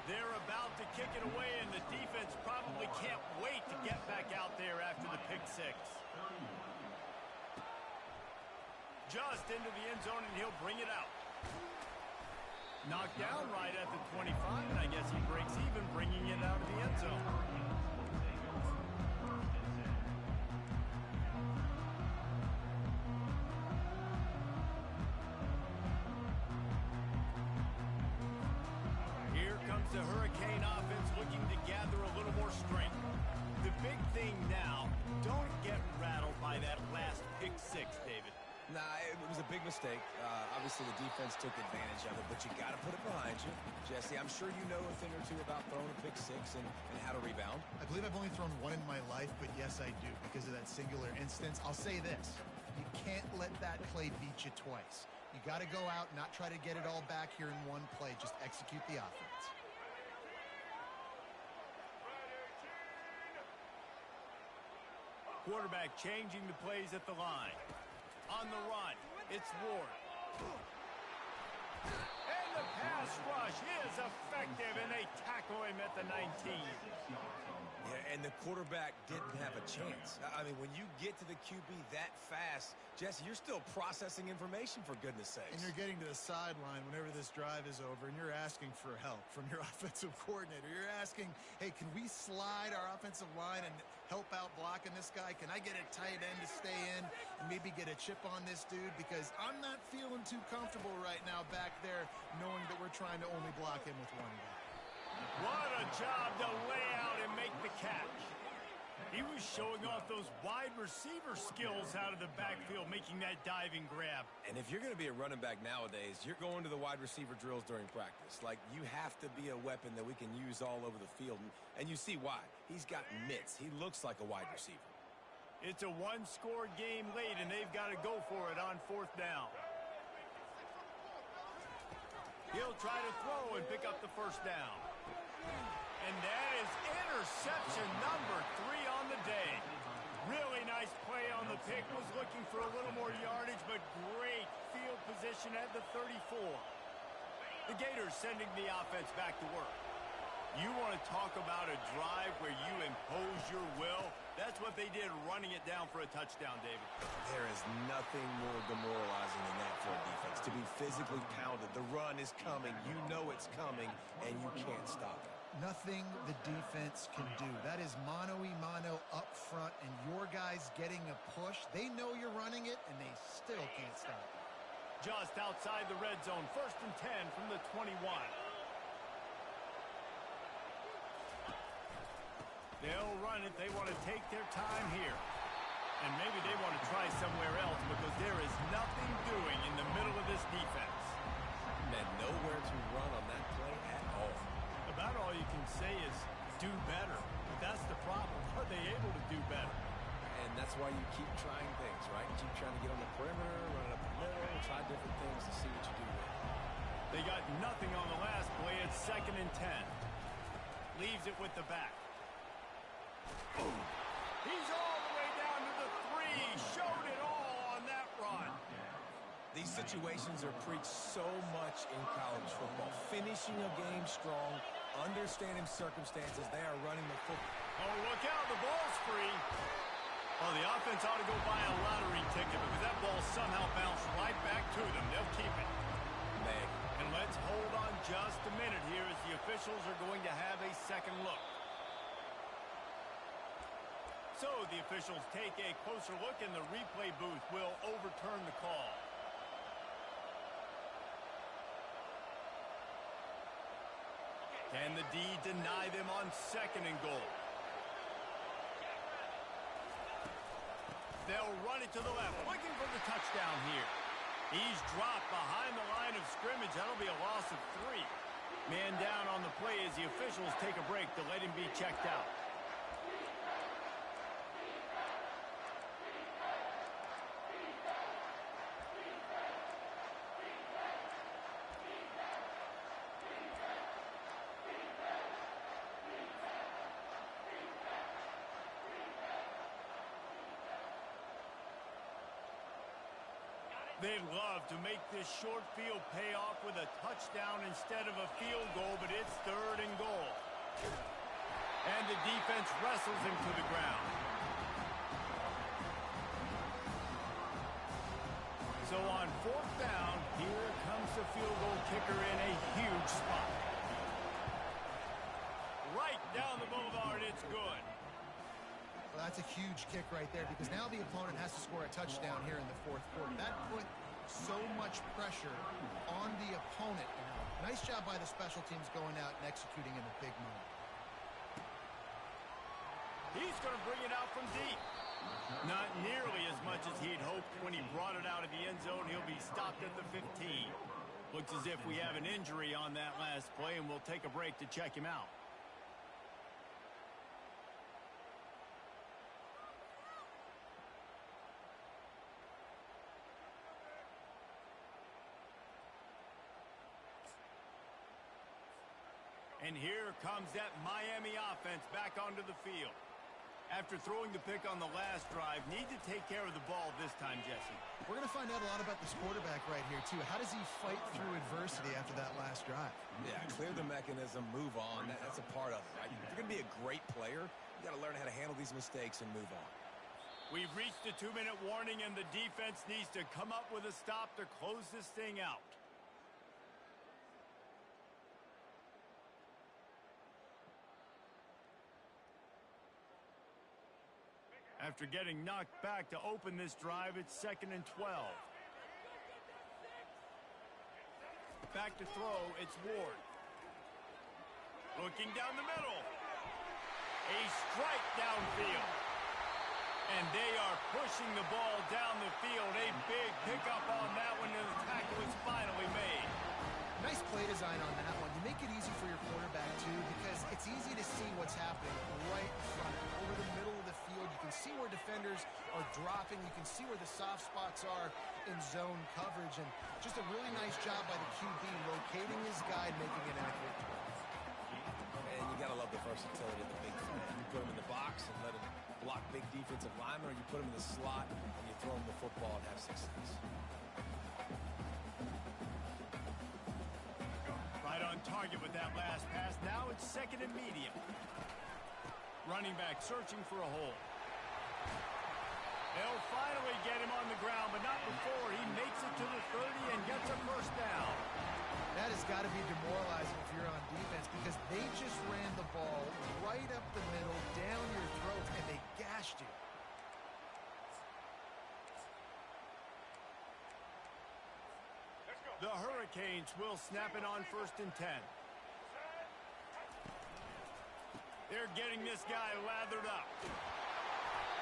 They're about to kick it away, and the defense probably can't wait to get back out there after the pick six. Just into the end zone, and he'll bring it out. Knocked down right at the 25, and I guess he breaks even, bringing it out of the end zone. Here comes the Hurricane offense looking to gather a little more strength. The big thing now, don't get rattled by that last pick six, David. Nah, it was a big mistake. Obviously, the defense took advantage of it, but you got to put it behind you. Jesse, I'm sure you know a thing or two about throwing a pick six and how to rebound. I believe I've only thrown one in my life, but yes, I do, because of that singular instance. I'll say this. You can't let that play beat you twice. You got to go out, not try to get it all back here in one play. Just execute the offense. Quarterback changing the plays at the line. On the run, it's Ward. And the pass rush is effective, and they tackle him at the 19. Yeah, and the quarterback didn't have a chance. I mean, when you get to the QB that fast, Jesse, you're still processing information, for goodness sakes. And you're getting to the sideline whenever this drive is over, and you're asking for help from your offensive coordinator. You're asking, hey, can we slide our offensive line and help out blocking this guy? Can I get a tight end to stay in and maybe get a chip on this dude? Because I'm not feeling too comfortable right now back there knowing that we're trying to only block him with one guy. What a job to lay out and make the catch. He was showing off those wide receiver skills out of the backfield, making that diving grab. And if you're going to be a running back nowadays, you're going to the wide receiver drills during practice. Like, you have to be a weapon that we can use all over the field. And you see why. He's got mitts. He looks like a wide receiver. It's a one-score game late, and they've got to go for it on 4th down. He'll try to throw and pick up the 1st down. And that is interception number 3 on the day. Really nice play on the pick. Was looking for a little more yardage, but great field position at the 34. The Gators sending the offense back to work. You want to talk about a drive where you impose your will? That's what they did, running it down for a touchdown, David. There is nothing more demoralizing than that for a defense. To be physically pounded. The run is coming. You know it's coming, and you can't stop it. Nothing the defense can do. That is mano-a-mano up front, and your guys getting a push. They know you're running it, and they still can't stop it. Just outside the red zone, 1st and 10 from the 21. They'll run it. They want to take their time here. And maybe they want to try somewhere else because there is nothing doing in the middle of this defense. And nowhere to run on that play at all. About all you can say is do better. But that's the problem. Are they able to do better? And that's why you keep trying things, right? Keep trying to get on the perimeter, run it up the middle, try different things to see what you do with it. They got nothing on the last play. It's 2nd and 10. Leaves it with the back. He's all the way down to the 3. Showed it all on that run. These situations are preached so much in college football. Finishing a game strong, understanding circumstances. They are running the football. Oh, look out. The ball's free. Well, the offense ought to go buy a lottery ticket because that ball somehow bounced right back to them. They'll keep it. And let's hold on just a minute here as the officials are going to have a second look. So the officials take a closer look, and the replay booth will overturn the call. Can the D deny them on 2nd and goal? They'll run it to the left, looking for the touchdown here. He's dropped behind the line of scrimmage. That'll be a loss of 3. Man down on the play as the officials take a break to let him be checked out. They'd love to make this short field pay off with a touchdown instead of a field goal, but it's 3rd and goal. And the defense wrestles him to the ground. So on 4th down, here comes the field goal kicker in a huge spot. Right down the boulevard, it's good. Well, that's a huge kick right there because now the opponent has to score a touchdown here in the 4th quarter. That put so much pressure on the opponent. Nice job by the special teams going out and executing in a big moment. He's going to bring it out from deep. Not nearly as much as he'd hoped when he brought it out of the end zone. He'll be stopped at the 15. Looks as if we have an injury on that last play, and we'll take a break to check him out. And here comes that Miami offense back onto the field. After throwing the pick on the last drive, need to take care of the ball this time, Jesse. We're going to find out a lot about this quarterback right here, too. How does he fight through adversity after that last drive? Yeah, clear the mechanism, move on. That's a part of it, right? If you're going to be a great player, you got to learn how to handle these mistakes and move on. We've reached the 2-minute warning, and the defense needs to come up with a stop to close this thing out. After getting knocked back to open this drive, it's 2nd and 12. Back to throw, it's Ward. Looking down the middle. A strike downfield. And they are pushing the ball down the field. A big pickup on that one, and the tackle is finally made. Nice play design on that one. You make it easy for your quarterback, too, because it's easy to see what's happening right in front of you. Over the middle of the field, you can can see where defenders are dropping. You can see where the soft spots are in zone coverage. And just a really nice job by the QB locating his guy and making an accurate throw. And you got to love the versatility of the big threat. You put him in the box and let him block big defensive linemen, or you put him in the slot and you throw him the football and have success. Right on target with that last pass. Now it's second and medium. Running back searching for a hole. They'll finally get him on the ground, but not before he makes it to the 30 and gets a first down. That has got to be demoralizing if you're on defense, because they just ran the ball right up the middle, down your throat, and they gashed you. The Hurricanes will snap it on 1st and 10. They're getting this guy lathered up.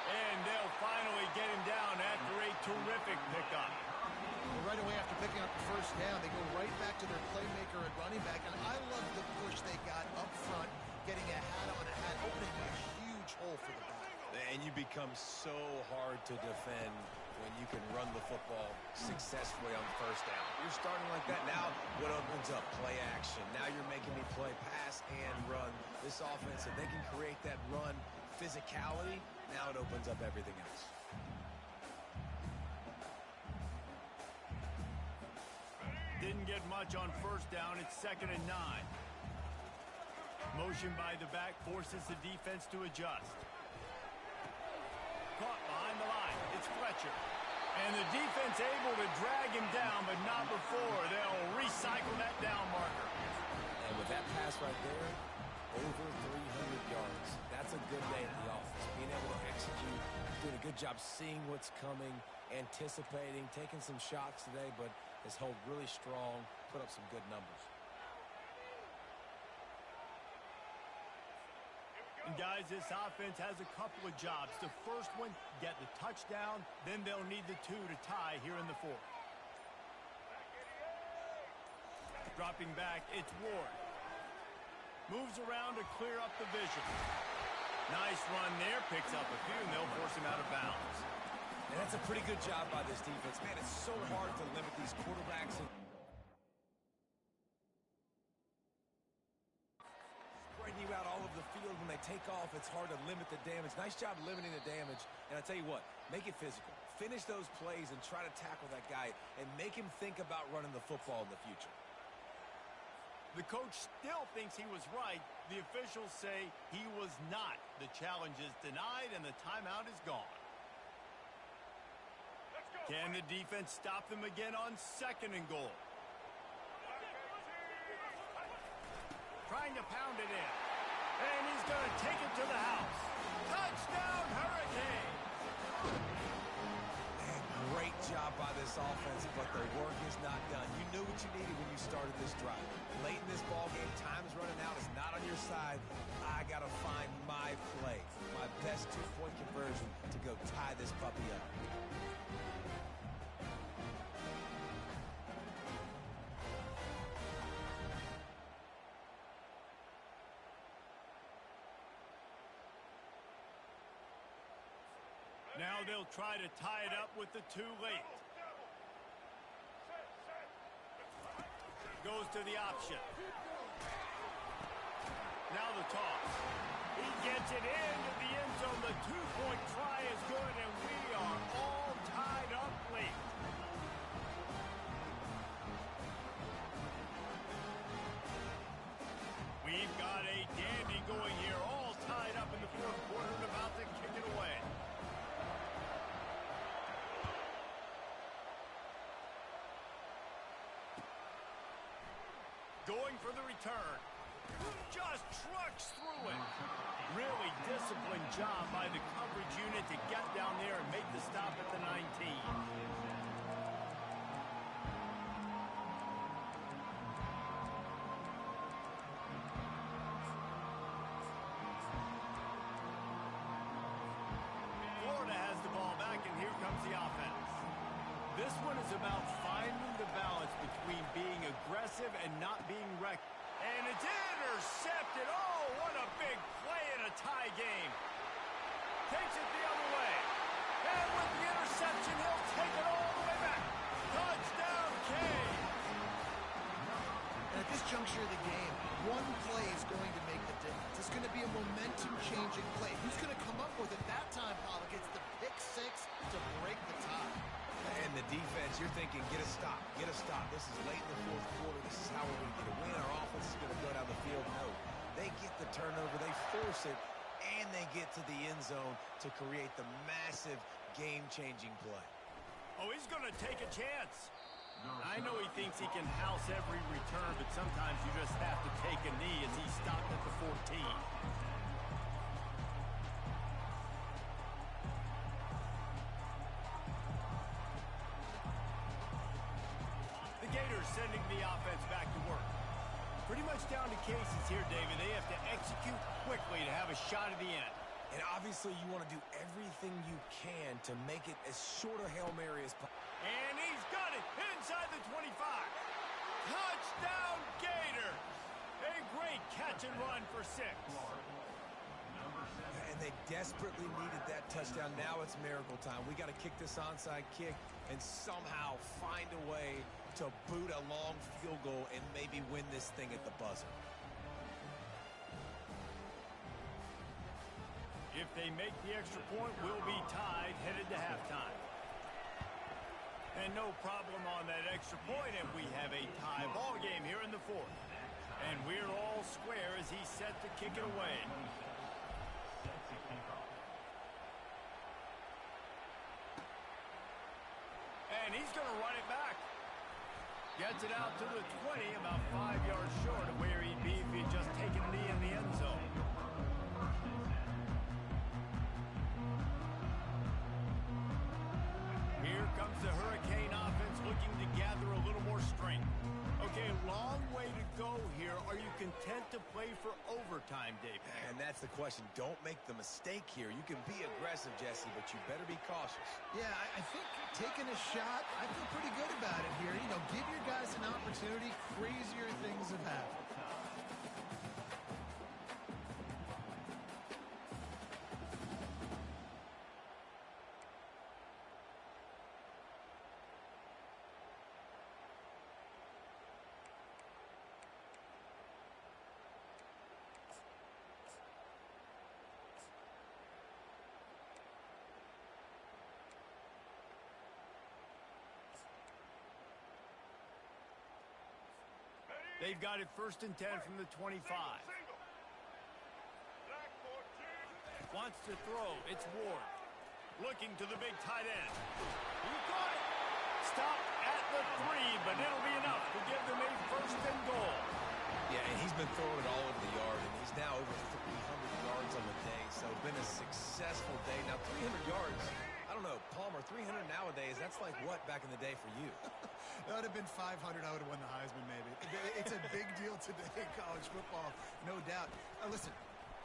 And they'll finally get him down after a terrific pickup. Well, right away after picking up the first down, they go right back to their playmaker at running back. And I love the push they got up front, getting a hat on a hat, opening a huge hole for the back. And you become so hard to defend when you can run the football successfully on first down. You're starting like that. Now what opens up? Play action. Now you're making me play pass and run. This offense, if they can create that run physicality, now it opens up everything else. Didn't get much on first down. It's 2nd and 9. Motion by the back forces the defense to adjust. Caught behind the line. It's Fletcher. And the defense able to drag him down, but not before. They'll recycle that down marker. And with that pass right there, over 300 yards. That's a good day at the office. Being able to execute, doing a good job seeing what's coming, anticipating, taking some shots today, but has held really strong, put up some good numbers. And guys, this offense has a couple of jobs. The first one, get the touchdown. Then they'll need the 2 to tie here in the 4th. Dropping back, it's Ward. Moves around to clear up the vision. Nice run there. Picks up a few, and they'll force him out of bounds. And that's a pretty good job by this defense. Man, it's so hard to limit these quarterbacks. Spreading you out all over the field when they take off, it's hard to limit the damage. Nice job limiting the damage. And I tell you what, make it physical. Finish those plays and try to tackle that guy and make him think about running the football in the future. The coach still thinks he was right. The officials say he was not. The challenge is denied, and the timeout is gone. Can the defense stop them again on 2nd and goal? Trying to pound it in. And he's going to take it to the house. Touchdown, Hurricane! Great job by this offense, but the work is not done. You knew what you needed when you started this drive. Late in this ball game, time's running out. It's not on your side. I got to find my play, my best 2-point conversion to go tie this puppy up. Now they'll try to tie it up with the 2 late. Goes to the option. Now the toss. He gets it into the end zone. The 2-point try is good, and we are all tied up late. We've got a dandy going here, all tied up in the 4th quarter and about to kick it away. Going for the return. Just trucks through it. Really disciplined job by the coverage unit to get down there and make the stop at the 19. Florida has the ball back, and here comes the offense. This one is about finding the balance between being aggressive and not being reckless. And it's intercepted. Oh, what a big play in a tie game. Takes it the other way. And with the interception, he'll take it all the way back. Touchdown, Kane. And at this juncture of the game, one play is going to make the difference. It's going to be a momentum-changing play. Who's going to come up with it that time, Pollock? It's the pick six to break the tie. And the defense, you're thinking, get a stop, get a stop. This is late in the fourth quarter. This is how we're going to get a win. Our offense is going to go down the field. No, they get the turnover, they force it, and they get to the end zone to create the massive game-changing play. Oh, he's going to take a chance. I know he thinks he can house every return, but sometimes you just have to take a knee as he stopped at the 14. The Gators sending the offense back to work. Pretty much down to cases here, David. They have to execute quickly to have a shot at the end. And obviously you want to do everything you can to make it as short a Hail Mary as possible. And he's got it inside the 25. Touchdown, Gator. A great catch and run for 6. And they desperately needed that touchdown. Now it's miracle time. We got to kick this onside kick and somehow find a way to boot a long field goal and maybe win this thing at the buzzer. If they make the extra point, we'll be tied headed to halftime. And no problem on that extra point, and we have a tie ball game here in the fourth. And we're all square as he's set to kick it away. And he's going to run it back. Gets it out to the 20, about 5 yards short of where he'd be if he'd just taken a knee in the end zone. Here comes the Hurricane offense looking to gather a little more strength. Okay, long way to go here. Are you content to play for overtime, David? And that's the question. Don't make the mistake here. You can be aggressive, Jesse, but you better be cautious. Yeah, I think taking a shot, I feel pretty good about it here. You know, give your guys an opportunity. Crazier things have happened. They've got it 1st and 10 from the 25. Wants to throw. It's Ward. Looking to the big tight end. He caught it. Stop at the 3, but it'll be enough to give them a 1st and goal. Yeah, and he's been throwing it all over the yard, and he's now over 300 yards on the day, so been a successful day. Now, 300 yards, I don't know, Palmer, 300 nowadays, that's like what back in the day for you? That would have been 500. I would have won the Heisman, maybe. It's a big deal today in college football, no doubt. Listen,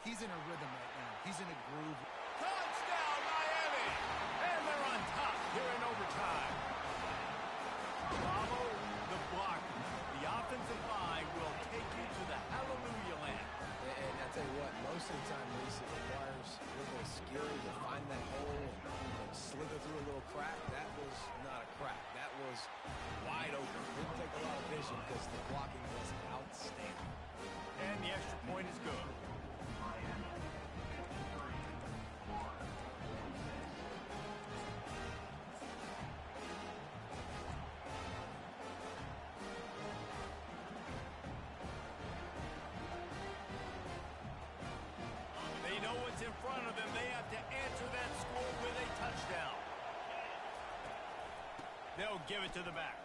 he's in a rhythm right now. He's in a groove. Touchdown, Miami! And they're on top here in overtime. Bravo, the block. The offensive line will take you to the hallelujah land. And I tell you what, most of the time, Reese, it requires a little bit of skill to find that hole and slither through a little crack. That was not a crack. That was wide open. Didn't take a lot of vision because the blocking was outstanding. And the extra point is good. They know what's in front of them. They have to answer that score with a touchdown. They'll give it to the back.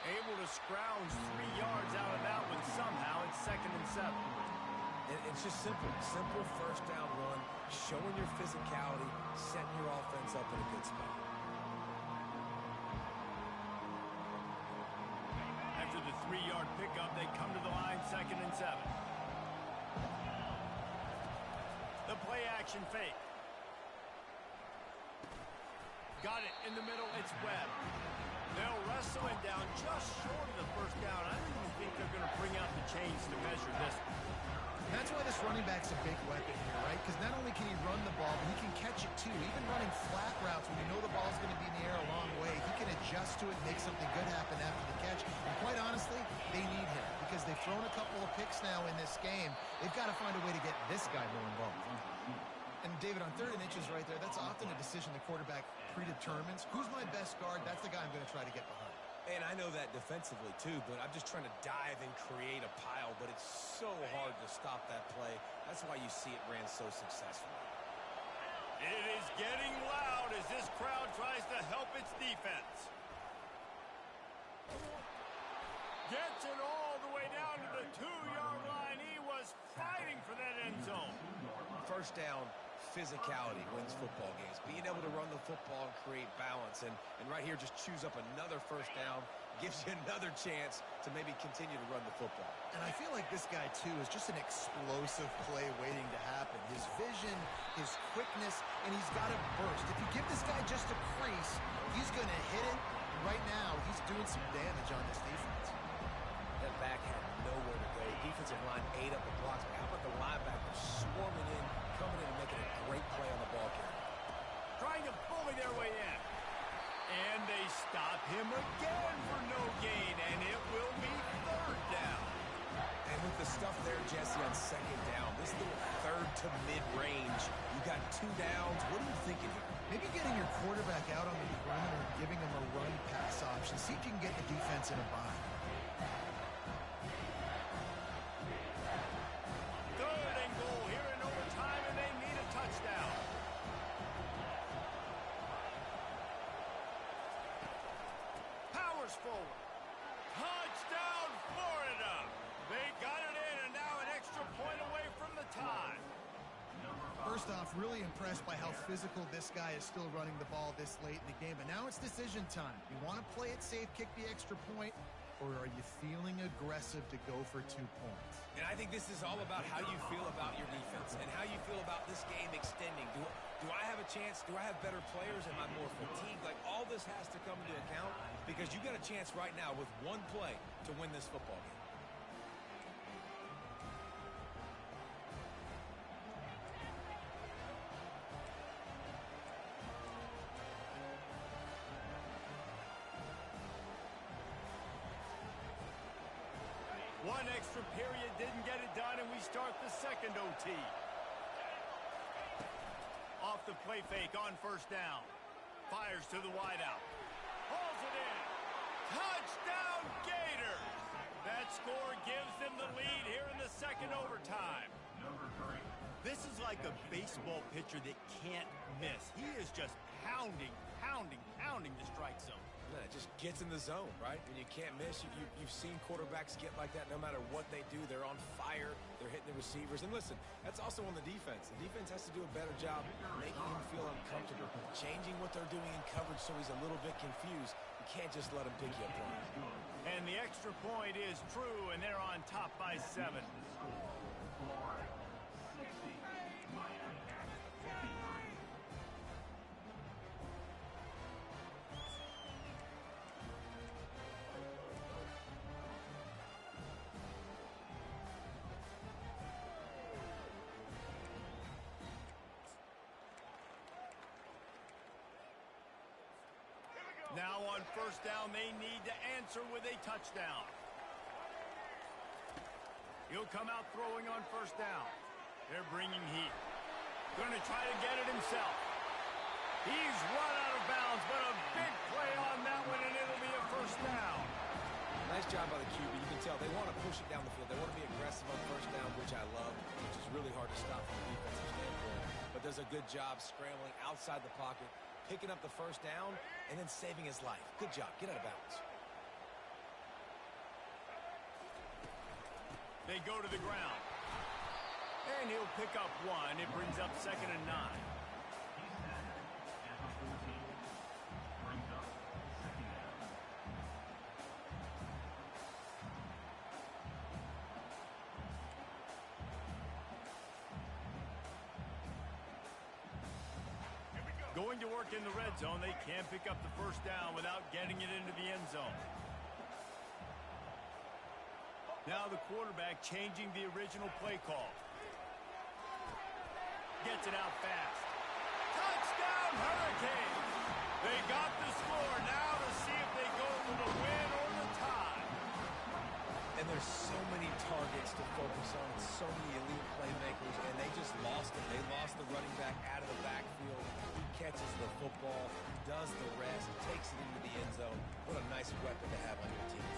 Able to scrounge 3 yards out of that one somehow. It's 2nd and 7. It's just simple. Simple first down run, showing your physicality, setting your offense up in a good spot. After the 3-yard pickup, they come to the line, 2nd and 7. The play action fake. Got it in the middle. It's Webb. They'll wrestle him down just short of the first down. I don't even think they're going to bring out the chains to measure this. And that's why this running back's a big weapon here, right? Because not only can he run the ball, but he can catch it too. Even running flat routes when you know the ball's going to be in the air a long way, he can adjust to it and make something good happen after the catch. And quite honestly, they need him because they've thrown a couple of picks now in this game. They've got to find a way to get this guy more involved. And David, on 3rd and inches right there, that's often a decision the quarterback predetermines. Who's my best guard? That's the guy I'm going to try to get behind. And I know that defensively, too, but I'm just trying to dive and create a pile, but it's so hard to stop that play. That's why you see it ran so successfully. It is getting loud as this crowd tries to help its defense. Gets it all the way down to the 2-yard line. He was fighting for that end zone. First down, physicality wins football games. Being able to run the football and create balance. And right here, just choose up another first down. Gives you another chance to maybe continue to run the football. And I feel like this guy, too, is just an explosive play waiting to happen. His vision, his quickness, and he's got to burst. If you give this guy just a crease, he's going to hit it. Right now, he's doing some damage on this defense. That back had nowhere to go. Defensive line ate up the blocks. But how about the linebackers swarming in, coming in and making a great play on the ball carrier? Trying to bully their way in. And they stop him again for no gain, and it will be 3rd down. And with the stuff there, Jesse, on 2nd down, this little 3rd to mid-range, you got 2 downs. What are you thinking here? Maybe getting your quarterback out on the perimeter and giving him a run-pass option. See if you can get the defense in a bind. 3rd and goal here in overtime, and they need a touchdown. Powers forward. Touchdown, Florida. They got it in, and now an extra point away from the tie. First off, really impressed by how physical this guy is still running the ball this late in the game. But now it's decision time. You want to play it safe, kick the extra point, or are you feeling aggressive to go for 2 points? And I think this is all about how you feel about your defense and how you feel about this game extending. Do I have a chance? Do I have better players? Am I more fatigued? Like, all this has to come into account because you got a chance right now with one play to win this football game. One extra period didn't get it done, and we start the 2nd OT. Off the play fake on 1st down. Fires to the wideout. Hauls it in. Touchdown, Gators! That score gives them the lead here in the 2nd overtime. This is like a baseball pitcher that can't miss. He is just pounding the strike zone. It just gets in the zone, right? And you can't miss. You've seen quarterbacks get like that no matter what they do. They're on fire. They're hitting the receivers. And listen, that's also on the defense. The defense has to do a better job making him feel uncomfortable, changing what they're doing in coverage so he's a little bit confused. You can't just let him pick you apart. And the extra point is true, and they're on top by 7. Now on 1st down, they need to answer with a touchdown. He'll come out throwing on 1st down. They're bringing heat. Going to try to get it himself. He's run out of bounds, but a big play on that one, and it'll be a 1st down. Nice job by the QB. You can tell they want to push it down the field. They want to be aggressive on 1st down, which I love, which is really hard to stop from a defensive standpoint. But does a good job scrambling outside the pocket, picking up the 1st down, and then saving his life. Good job. Get out of bounds. They go to the ground. And he'll pick up 1. It brings up 2nd and 9. Going to work in the red zone, they can't pick up the first down without getting it into the end zone. Now the quarterback changing the original play call. Gets it out fast. Touchdown, Hurricanes! They got the score. Now to see if they go for the win or the tie. And there's so many targets to focus on, so many elite playmakers, and they just lost it. They lost the running back out of the backfield. He catches the football, he does the rest, takes it into the end zone. What a nice weapon to have on your team.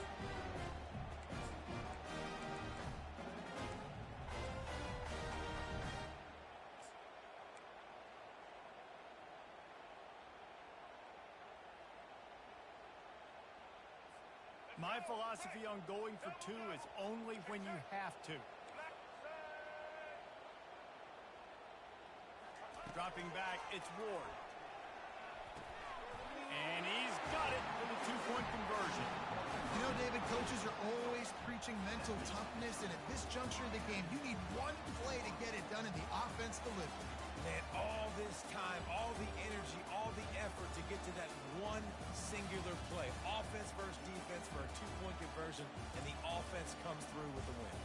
My philosophy on going for two is only when you have to. Dropping back, it's Ward. And he's got it for the two-point conversion. You know, David, coaches are always preaching mental toughness, and at this juncture of the game, you need one play to get it done, and the offense delivered. Man, all this time, all the energy, all the effort to get to that one singular play. Offense versus defense for a two-point conversion, and the offense comes through with the win.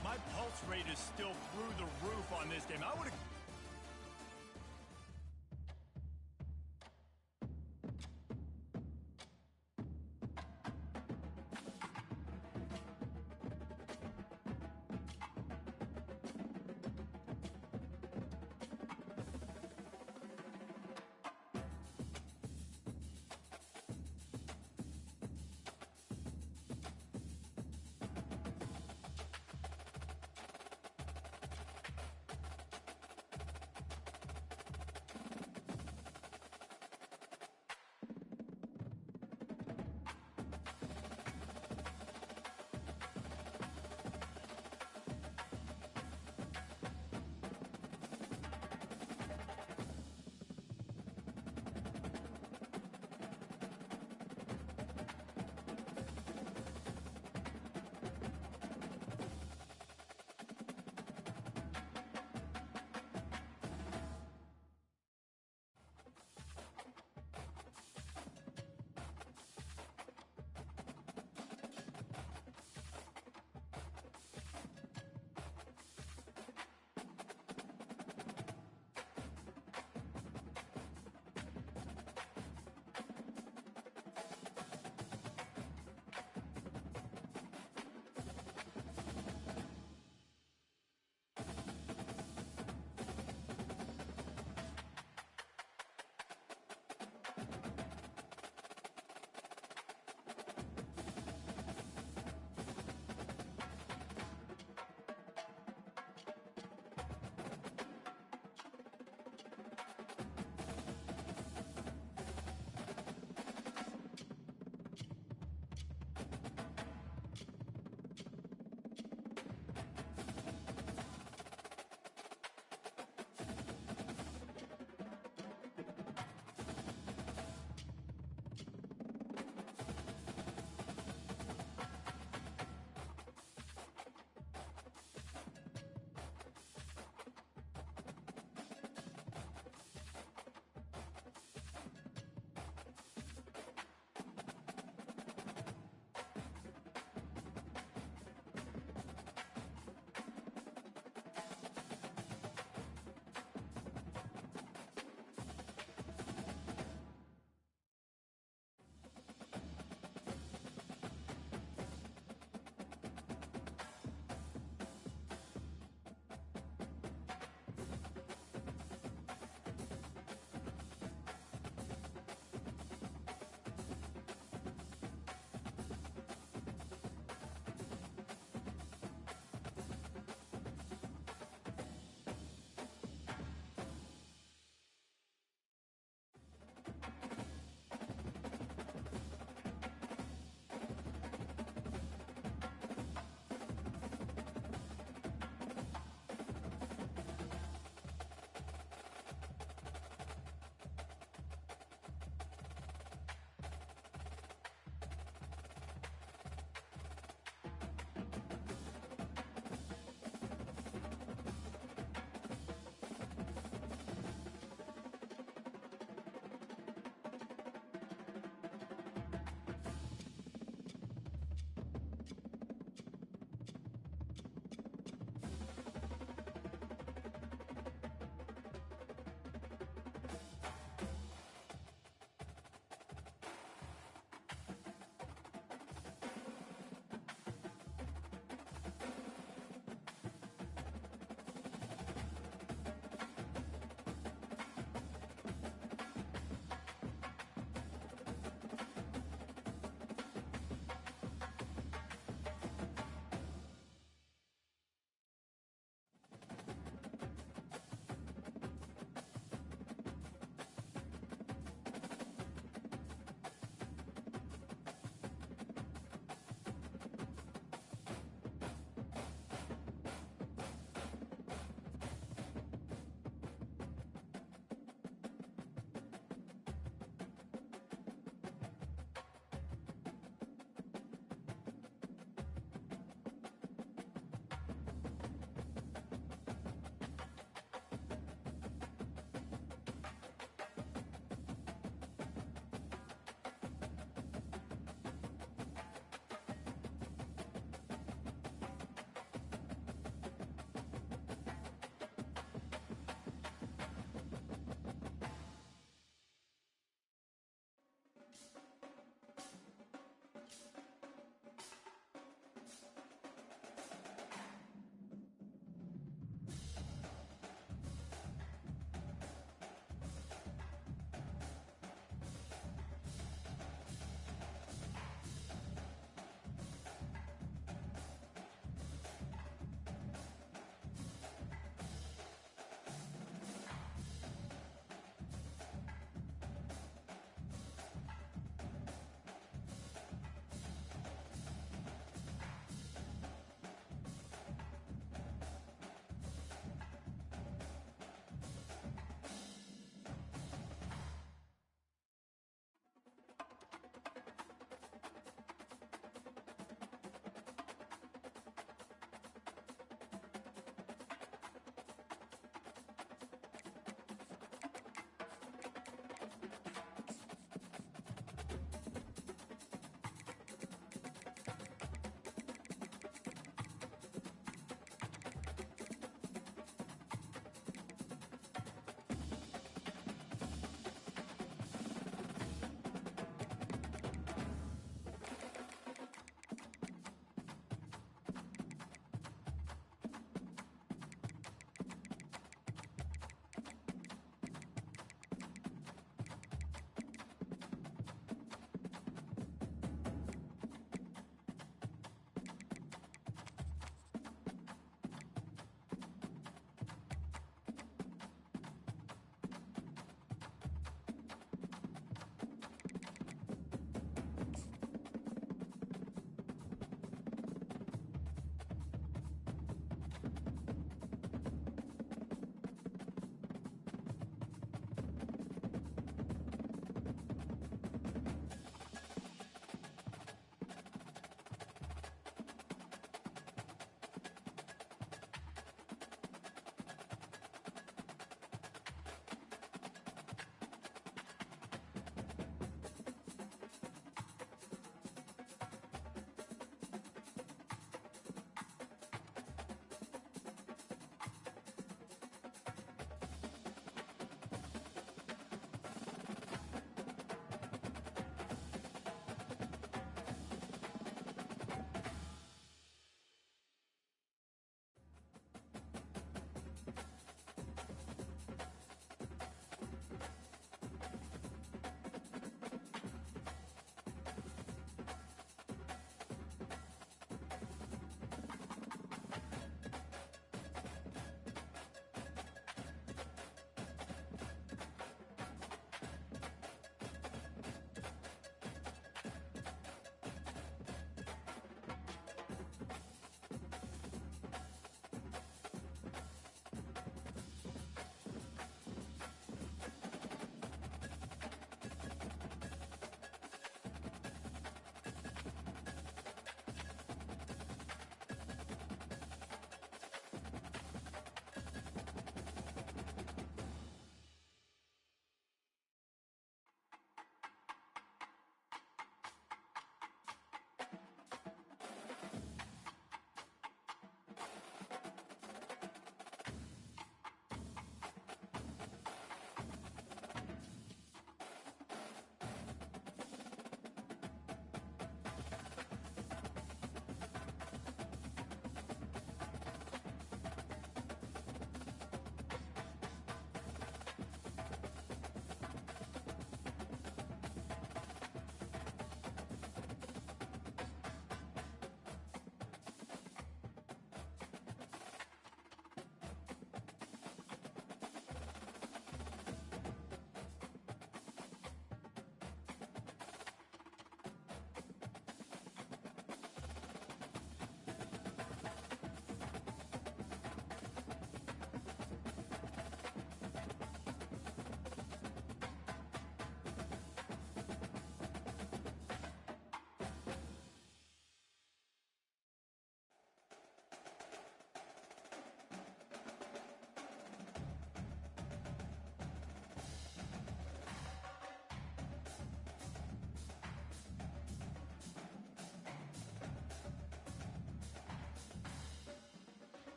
My pulse rate is still through the roof on this game. I would have